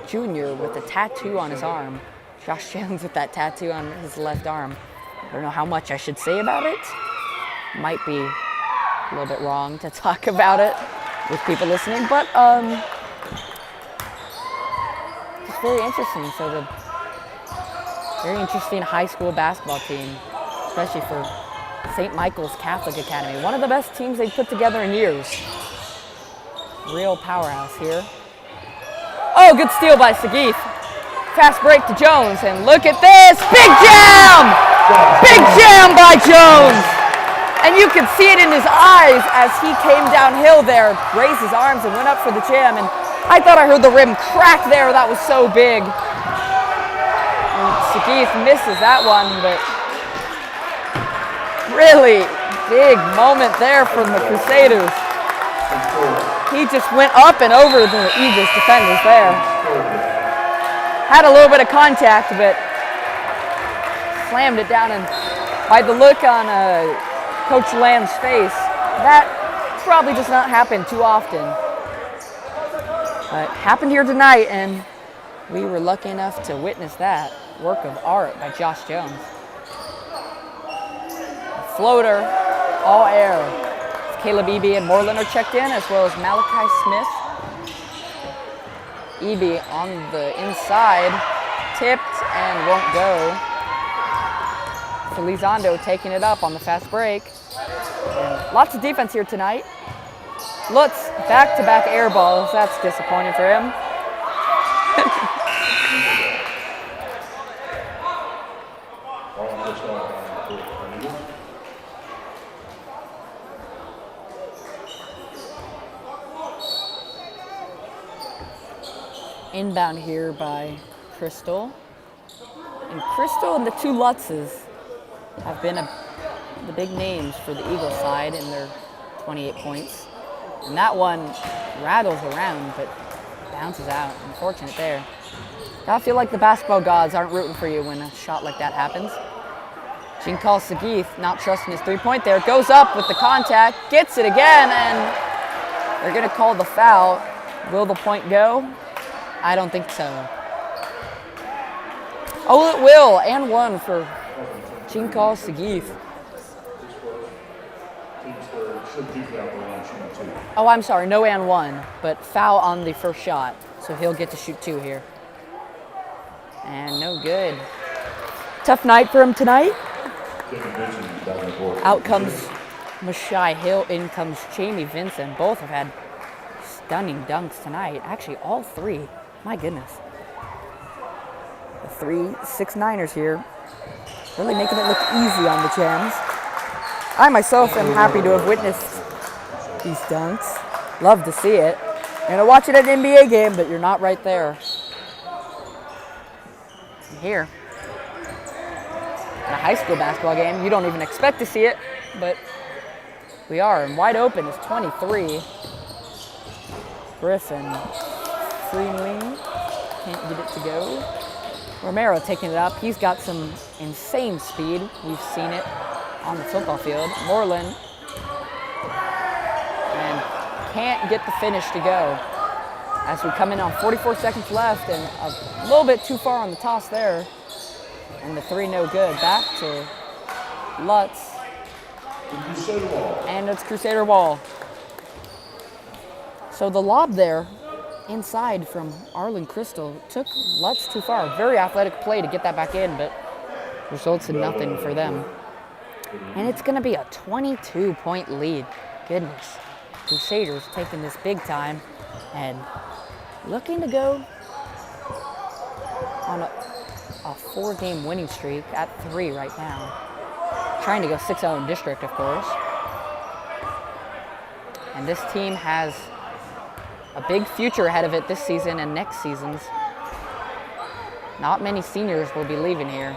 junior with a tattoo on his arm? Josh Jones with that tattoo on his left arm. I don't know how much I should say about it. Might be a little bit wrong to talk about it with people listening, but it's very interesting. So the very interesting high school basketball team, especially for St. Michael's Catholic Academy. One of the best teams they've put together in years. Real powerhouse here. Oh, good steal by Sagith. Fast break to Jones, and look at this. Big jam! Big jam by Jones! And you could see it in his eyes as he came downhill there, raised his arms and went up for the jam. And I thought I heard the rim crack there. That was so big. And Sagith misses that one, but really big moment there from the Crusaders. He just went up and over the Eagles defenders there. Had a little bit of contact, but slammed it down. And by the look on Coach Lamb's face, that probably does not happen too often. It happened here tonight, and we were lucky enough to witness that work of art by Josh Jones. A floater, all air. Caleb Eby and Moreland are checked in, as well as Malachi Smith. Eby on the inside, tipped and won't go. Elizondo taking it up on the fast break. And lots of defense here tonight. Lutz, back-to-back air balls. That's disappointing for him. Inbound here by Crystal. And Crystal and the two Lutzes have been the big names for the Eagles side in their 28 points. And that one rattles around, but bounces out. Unfortunate there. I feel like the basketball gods aren't rooting for you when a shot like that happens. Jinkal Sagith not trusting his three-point there. Goes up with the contact, gets it again, and they're going to call the foul. Will the point go? I don't think so. Oh, it will, and one for Jinkal Sagith. Oh, I'm sorry, no and one, but foul on the first shot, so he'll get to shoot two here. And no good. Tough night for him tonight. Out comes Mashai Hill, in comes Jamie Vincent. Both have had stunning dunks tonight. Actually, all three. My goodness. The 3-6-9ers here. Really making it look easy on the jams. I myself am happy to have witnessed these dunks. Love to see it. You're going to watch it at an NBA game, but you're not right there. Here. In a high school basketball game, you don't even expect to see it, but we are. And wide open is 23. Griffin. Freeling. Can't get it to go. Romero taking it up. He's got some insane speed. We've seen it on the football field. Moreland. And can't get the finish to go. As we come in on 44 seconds left, and a little bit too far on the toss there. And the three no good. Back to Lutz. And it's Crusader ball. So the lob there inside from Arlen Crystal took Lutz too far. Very athletic play to get that back in, but results in nothing for them. And it's going to be a 22-point lead. Goodness. Crusaders taking this big time and looking to go on a 4-game winning streak at 3 right now. Trying to go 6-0 in district, of course. And this team has a big future ahead of it this season and next season's. Not many seniors will be leaving here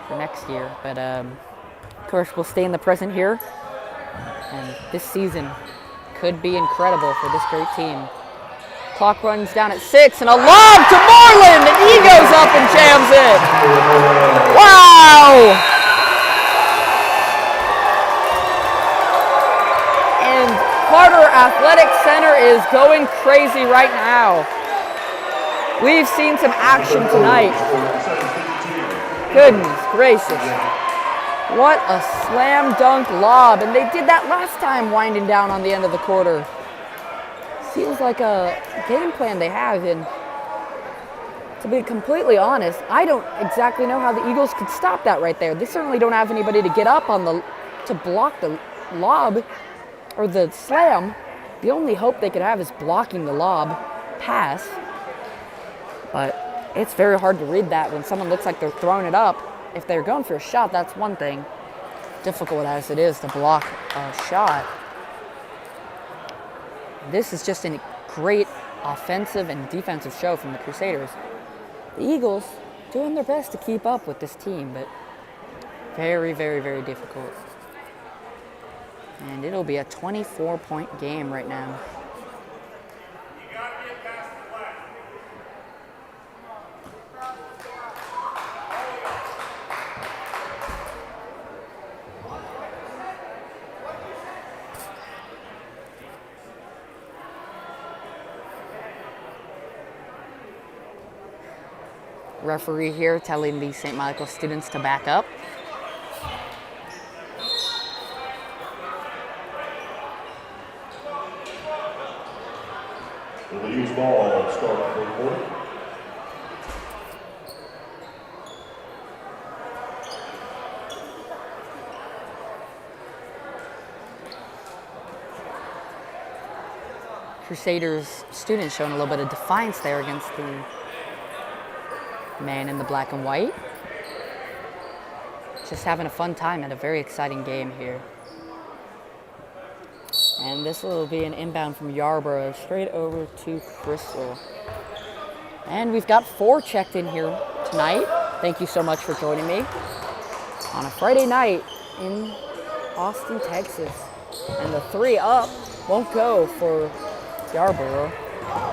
for next year, but of course we'll stay in the present here. And this season could be incredible for this great team. Clock runs down at 6, and a lob to Moreland, and he goes up and jams it. Wow! And Carter Athletic Center is going crazy right now. We've seen some action tonight. Goodness gracious. What a slam dunk lob. And they did that last time, winding down on the end of the quarter. Seems like a game plan they have. And to be completely honest, I don't exactly know how the Eagles could stop that right there. They certainly don't have anybody to get up on to block the lob or the slam. The only hope they could have is blocking the lob pass. But it's very hard to read that when someone looks like they're throwing it up. If they're going for a shot, that's one thing. Difficult as it is to block a shot. This is just a great offensive and defensive show from the Crusaders. The Eagles doing their best to keep up with this team, but very, very, very difficult. And it'll be a 24-point game right now. Referee here telling the St. Michael students to back up. The Eagles ball start for the quarter. Crusaders students showing a little bit of defiance there against the man in the black and white. Just having a fun time at a very exciting game here. And this will be an inbound from Yarborough straight over to Crystal. And we've got 4 checked in here tonight. Thank you so much for joining me on a Friday night in Austin, Texas. And the 3 up won't go for Yarborough.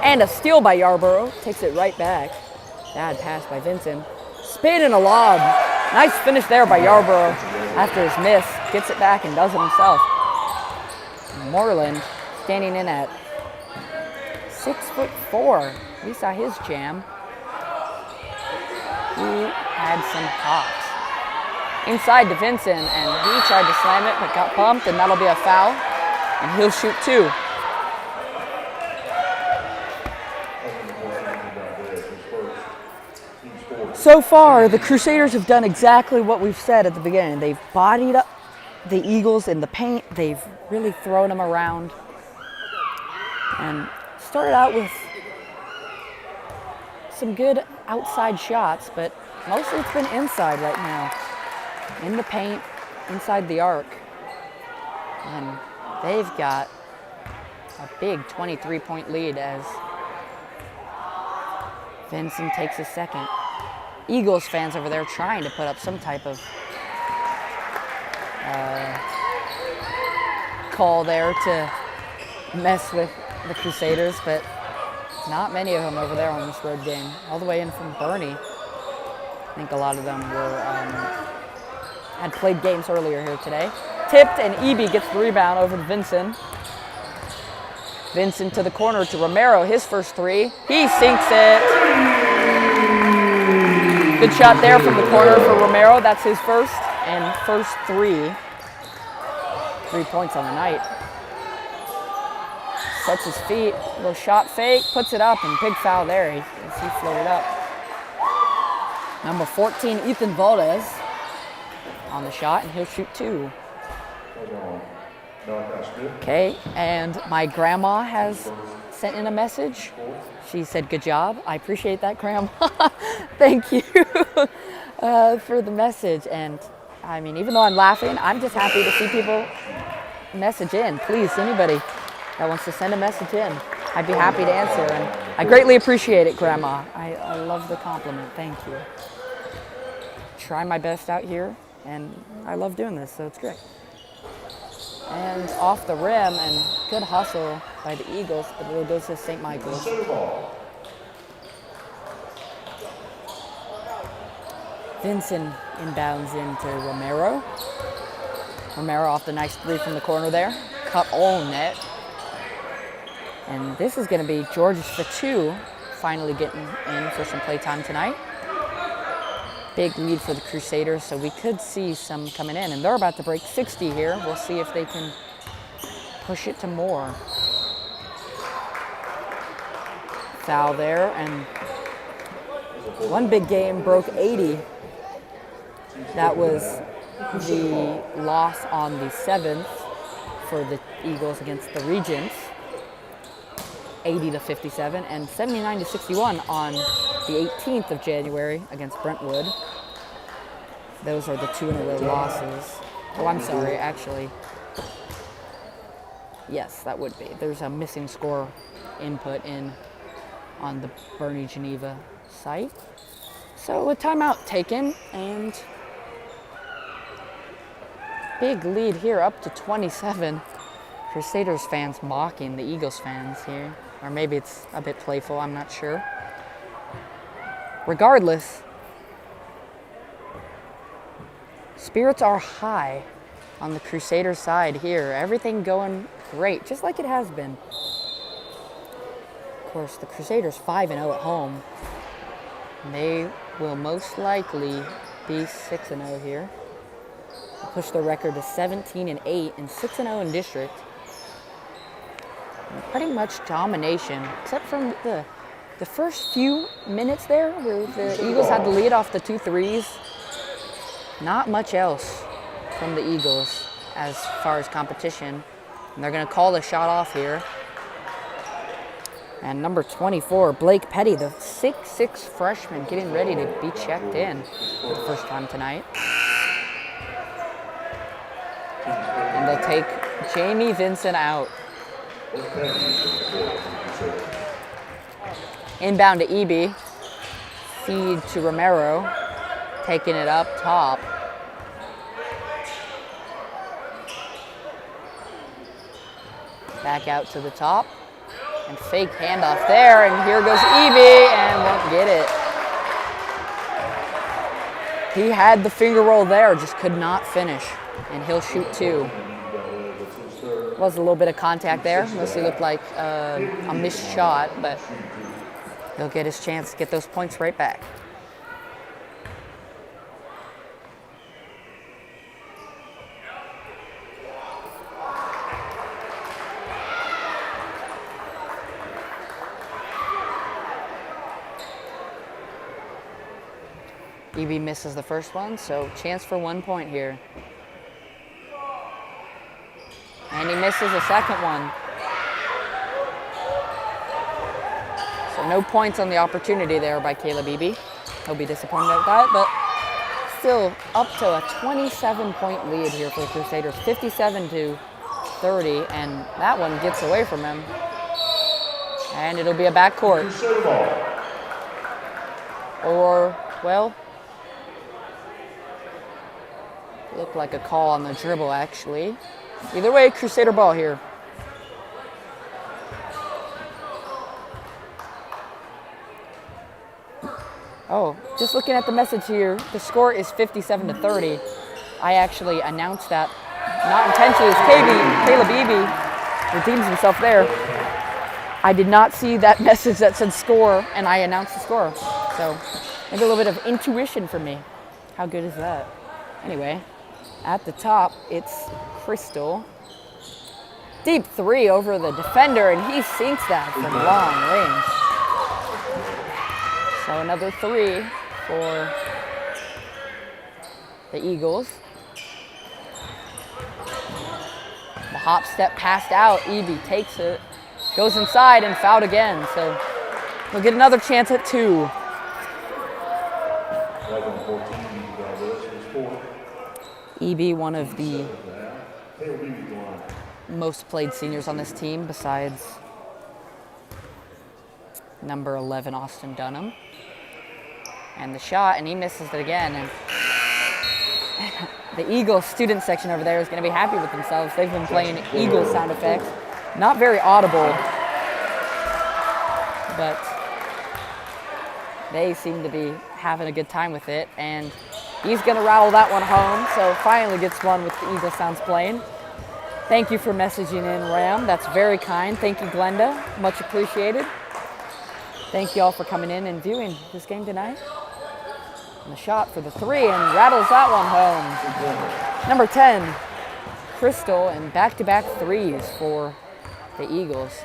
And a steal by Yarborough. Takes it right back. Bad pass by Vincent. Spin and a lob. Nice finish there by Yarborough after his miss. Gets it back and does it himself. Moreland standing in at 6'4". We saw his jam. He had some hops. Inside to Vincent, and he tried to slam it but got bumped, and that'll be a foul. And he'll shoot 2. So far, the Crusaders have done exactly what we've said at the beginning. They've bodied up the Eagles in the paint. They've really thrown them around. And started out with some good outside shots, but mostly it's been inside right now. In the paint, inside the arc. And they've got a big 23-point lead as Vincent takes a second. Eagles fans over there trying to put up some type of call there to mess with the Crusaders, but not many of them over there on this road game. All the way in from Boerne. I think a lot of them were had played games earlier here today. Tipped, and Eby gets the rebound over to Vincent. Vincent to the corner to Romero, his first 3. He sinks it. Good shot there from the corner for Romero. That's his first and first 3. 3 points on the night. Sets his feet, little shot fake, puts it up, and big foul there as he floated up. Number 14, Ethan Valdez on the shot, and he'll shoot 2. Okay, and my grandma has sent in a message. She said, "Good job." I appreciate that, Grandma. Thank you for the message. And I mean, even though I'm laughing, I'm just happy to see people message in. Please, anybody that wants to send a message in, I'd be happy to answer. And I greatly appreciate it, Grandma. I love the compliment. Thank you. Try my best out here, and I love doing this, so it's great. And off the rim, and good hustle by the Eagles, but it goes to St. Michael's. Vincent inbounds into Romero. Romero off the nice 3 from the corner there. Cut all net. And this is going to be George's Fatu finally getting in for some playtime tonight. Big lead for the Crusaders, so we could see some coming in. And they're about to break 60 here. We'll see if they can push it to more. Foul there, and one big game broke 80. That was the loss on the 7th for the Eagles against the Regents, 80-57, and 79-61 on the 18th of January against Brentwood. Those are the 2 in a row losses. Oh, I'm sorry, actually. Yes, that would be. There's a missing score input in on the Boerne Geneva site. So a timeout taken, and big lead here up to 27. Crusaders fans mocking the Eagles fans here. Or maybe it's a bit playful, I'm not sure. Regardless, spirits are high on the Crusader side here. Everything going great, just like it has been. Of course, the Crusaders 5-0 at home. They will most likely be 6-0 here. They'll push their record to 17-8 and 6-0 in district. And pretty much domination, except from the first few minutes there where the Eagles had the lead off the 2 threes. Not much else from the Eagles as far as competition. And they're going to call the shot off here. And number 24, Blake Petty, the 6'6" freshman, getting ready to be checked in for the first time tonight. And they'll take Jamie Vincent out. Inbound to EB. Feed to Romero. Taking it up top. Back out to the top. And fake handoff there, and here goes Evie, and won't get it. He had the finger roll there, just could not finish, and he'll shoot 2. Was a little bit of contact there, mostly looked like a missed shot, but he'll get his chance to get those points right back. EB misses the first one, so chance for 1 point here. And he misses the second one. So no points on the opportunity there by Caleb Eby. He'll be disappointed at that, but still up to a 27-point lead here for the Crusaders, 57-30, and that one gets away from him. And it'll be a backcourt. Or, well, looked like a call on the dribble, actually. Either way, Crusader ball here. Oh, just looking at the message here, the score is 57-30. I actually announced that, not intentionally, as Caleb Eby redeems himself there. I did not see that message that said score, and I announced the score. So, maybe a little bit of intuition for me. How good is that? Anyway. At the top, it's Crystal. Deep 3 over the defender, and he sinks that from long range. So another 3 for the Eagles. The hop step passed out. Eby takes it, goes inside, and fouled again. So we'll get another chance at 2. EB, one of the most played seniors on this team besides number 11, Austin Dunham. And the shot, and he misses it again. And the Eagles student section over there is going to be happy with themselves. They've been playing Eagles sound effects. Not very audible, but they seem to be having a good time with it. And he's going to rattle that one home, so finally gets one with the Eagle sounds playing. Thank you for messaging in, Ram. That's very kind. Thank you, Glenda. Much appreciated. Thank you all for coming in and viewing this game tonight. And the shot for the three, and rattles that one home. Number 10, Crystal, and back-to-back threes for the Eagles.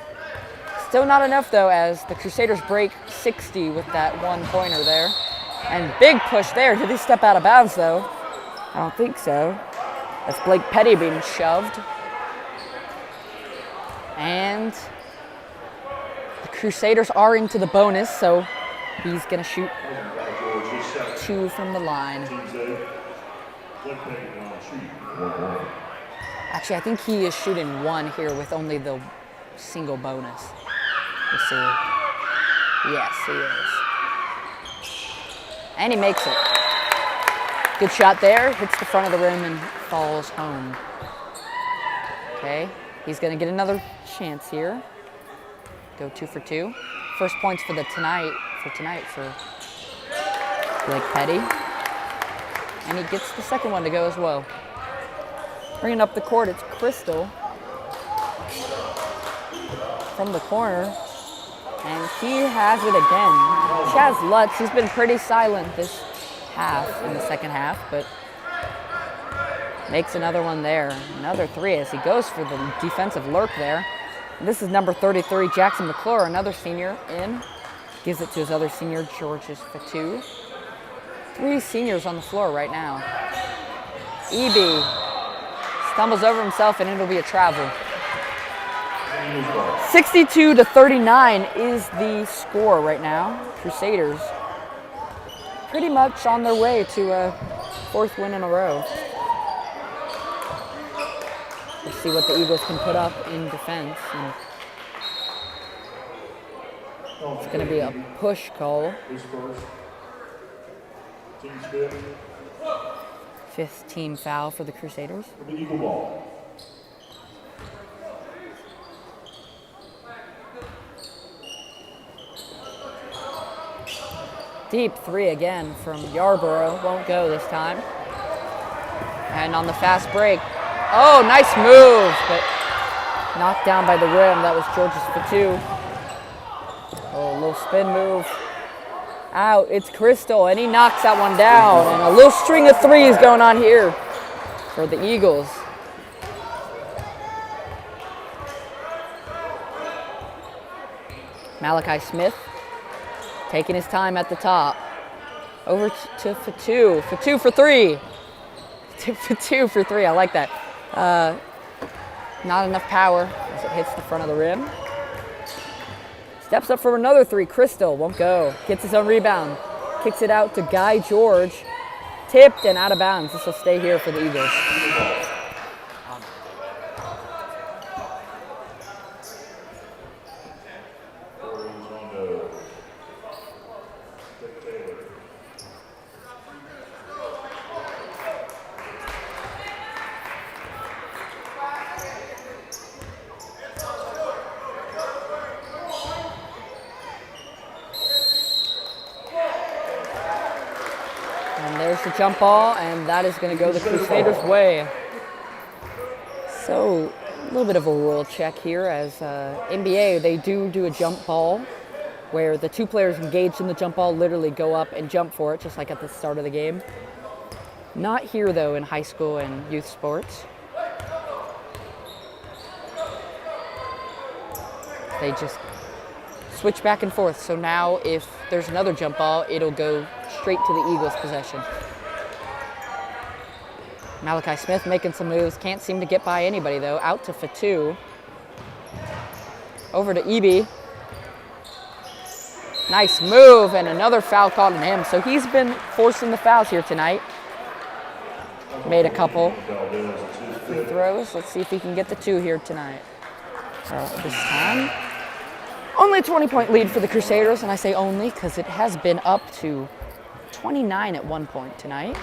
Still not enough, though, as the Crusaders break 60 with that one-pointer there. And big push there. Did he step out of bounds, though? I don't think so. That's Blake Petty being shoved. And the Crusaders are into the bonus, so he's going to shoot 2 from the line. Actually, I think he is shooting 1 here with only the single bonus. Let's see. Yes, he is. And he makes it. Good shot there. Hits the front of the rim and falls home. Okay, he's going to get another chance here. Go 2 for 2. First points for tonight for Blake Petty. And he gets the second one to go as well. Bringing up the court, it's Crystal from the corner. And he has it again. Chaz Lutz, he's been pretty silent this half, in the second half, but makes another one there. Another 3 as he goes for the defensive lurk there. And this is number 33, Jackson McClure, another senior in. Gives it to his other senior, Georges Fatou. 3 seniors on the floor right now. EB stumbles over himself and it'll be a travel. 62-39 is the score right now. Crusaders pretty much on their way to a 4th win in a row. Let's see what the Eagles can put up in defense. And it's going to be a push call. 5th team foul for the Crusaders. Deep 3 again from Yarborough. Won't go this time. And on the fast break. Oh, nice move, but knocked down by the rim. That was Georges Fatou. Oh, a little spin move. Out, it's Crystal, and he knocks that one down. And a little string of 3s going on here for the Eagles. Malachi Smith taking his time at the top. Over to Fatou. Fatou for 3. Fatou for 3, I like that. Not enough power as it hits the front of the rim. Steps up for another 3. Crystal won't go. Gets his own rebound. Kicks it out to Guy George. Tipped and out of bounds. This will stay here for the Eagles. The jump ball, and that is going to go the Crusaders' way. So, a little bit of a rule check here, as NBA, they do a jump ball where the 2 players engaged in the jump ball literally go up and jump for it, just like at the start of the game. Not here, though, in high school and youth sports. They just switch back and forth. So now if there's another jump ball, it'll go straight to the Eagles' possession. Malachi Smith making some moves. Can't seem to get by anybody, though. Out to Fatou. Over to EB. Nice move, and another foul called on him. So he's been forcing the fouls here tonight. Made a couple free throws. Let's see if he can get the 2 here tonight. This time. Only a 20-point lead for the Crusaders, and I say only because it has been up to 29 at one point tonight.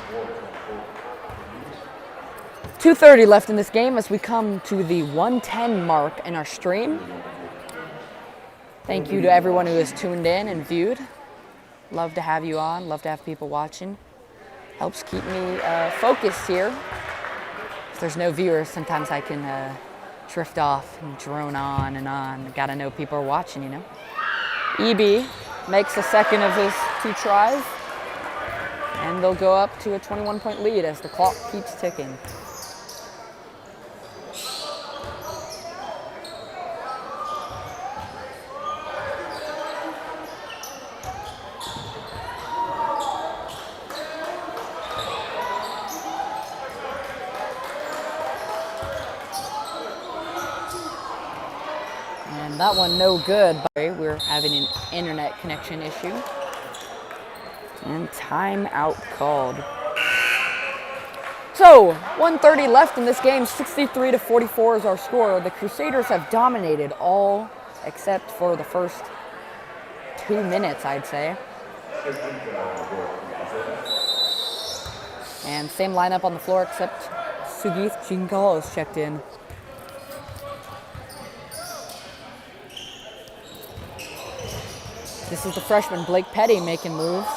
2:30 left in this game as we come to the 1:10 mark in our stream. Thank you to everyone who has tuned in and viewed. Love to have you on, love to have people watching. Helps keep me focused here. If there's no viewers, sometimes I can drift off and drone on and on. Gotta know people are watching, you know. EB makes a second of his 2 tries, and they'll go up to a 21-point lead as the clock keeps ticking. And that one no good. We're having an internet connection issue. And timeout called. So, 1:30 left in this game. 63-44 is our score. The Crusaders have dominated all except for the first 2 minutes, I'd say. And same lineup on the floor except Sugith Jingal is checked in. This is the freshman Blake Petty making moves.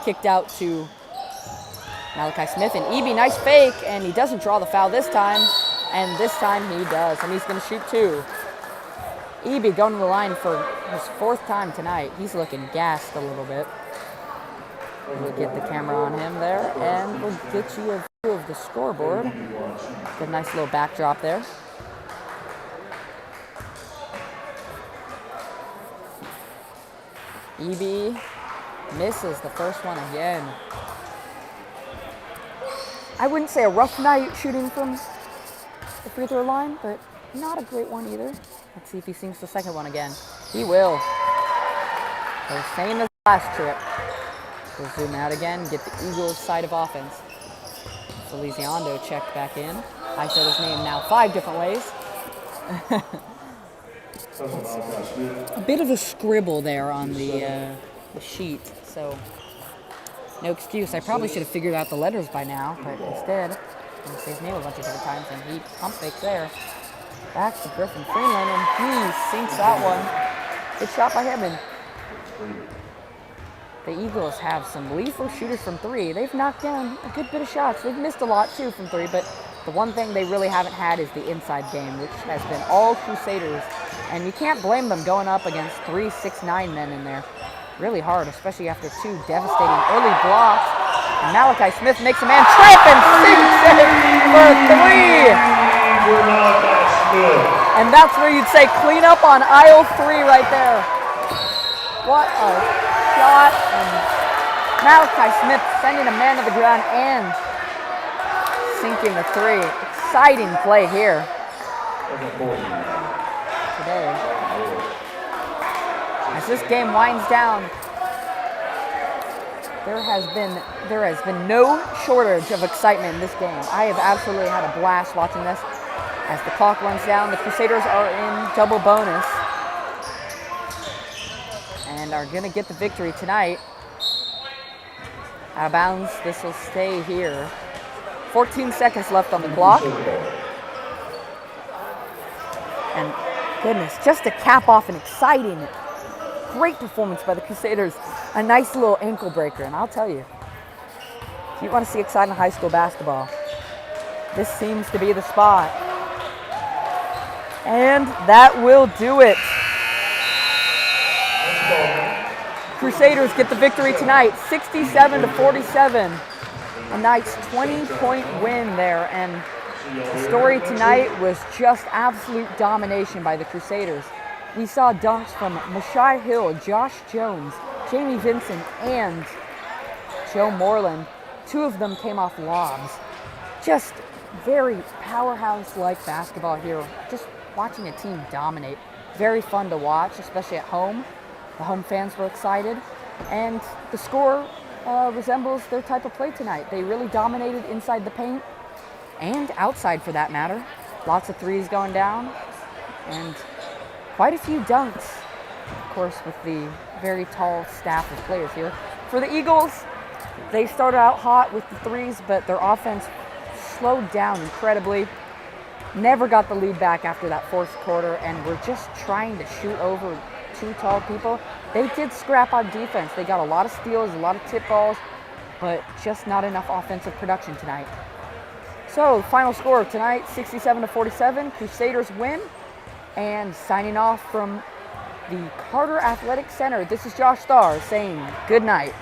Kicked out to Malachi Smith, and EB, nice fake, and he doesn't draw the foul this time, and this time he does, and he's going to shoot 2. EB going to the line for his 4th time tonight. He's looking gassed a little bit. We'll get the camera on him there, and we'll get you a view of the scoreboard. Get a nice little backdrop there. EB misses the first one again. I wouldn't say a rough night shooting from the free throw line, but not a great one either. Let's see if he sinks the second one again. He will. The same as last trip. We'll zoom out again, get the Eagles' side of offense. Feliciano checked back in. I said his name now 5 different ways. A bit of a scribble there on the sheet, so no excuse. I probably should have figured out the letters by now, but instead, I'm going to say his name a bunch of different times, and he pump fakes there. Back to Griffin Freeland, and he sinks that one. Good shot by him, and the Eagles have some lethal shooters from 3. They've knocked down a good bit of shots. They've missed a lot, too, from 3, but the one thing they really haven't had is the inside game, which has been all Crusaders. And you can't blame them going up against 3 6'9" men in there. Really hard, especially after 2 devastating early blocks. And Malachi Smith makes a man trip and sinks it for 3. And that's where you'd say clean up on aisle 3 right there. What a shot. And Malachi Smith sending a man to the ground and sinking the 3. Exciting play here today. As this game winds down, there has been no shortage of excitement in this game. I have absolutely had a blast watching this. As the clock runs down, the Crusaders are in double bonus and are going to get the victory tonight. Out of bounds, this will stay here. 14 seconds left on the clock. And goodness, just to cap off an exciting, great performance by the Crusaders. A nice little ankle breaker, and I'll tell you, if you want to see exciting high school basketball, this seems to be the spot. And that will do it. Crusaders get the victory tonight, 67-47. A nice 20-point win there, and the story tonight was just absolute domination by the Crusaders. We saw dunks from Mashai Hill, Josh Jones, Jamie Vinson, and Joe Moreland. 2 of them came off lobs. Just very powerhouse-like basketball here. Just watching a team dominate. Very fun to watch, especially at home. The home fans were excited. And the score resembles their type of play tonight. They really dominated inside the paint and outside for that matter. Lots of threes going down and quite a few dunks, of course, with the very tall staff of players here. For the Eagles, they started out hot with the threes, but their offense slowed down incredibly. Never got the lead back after that 4th quarter, and were just trying to shoot over 2 tall people. They did scrap on defense. They got a lot of steals, a lot of tip balls, but just not enough offensive production tonight. So, final score of tonight, 67-47. Crusaders win. And signing off from the Carter Athletic Center, this is Josh Starr saying good night.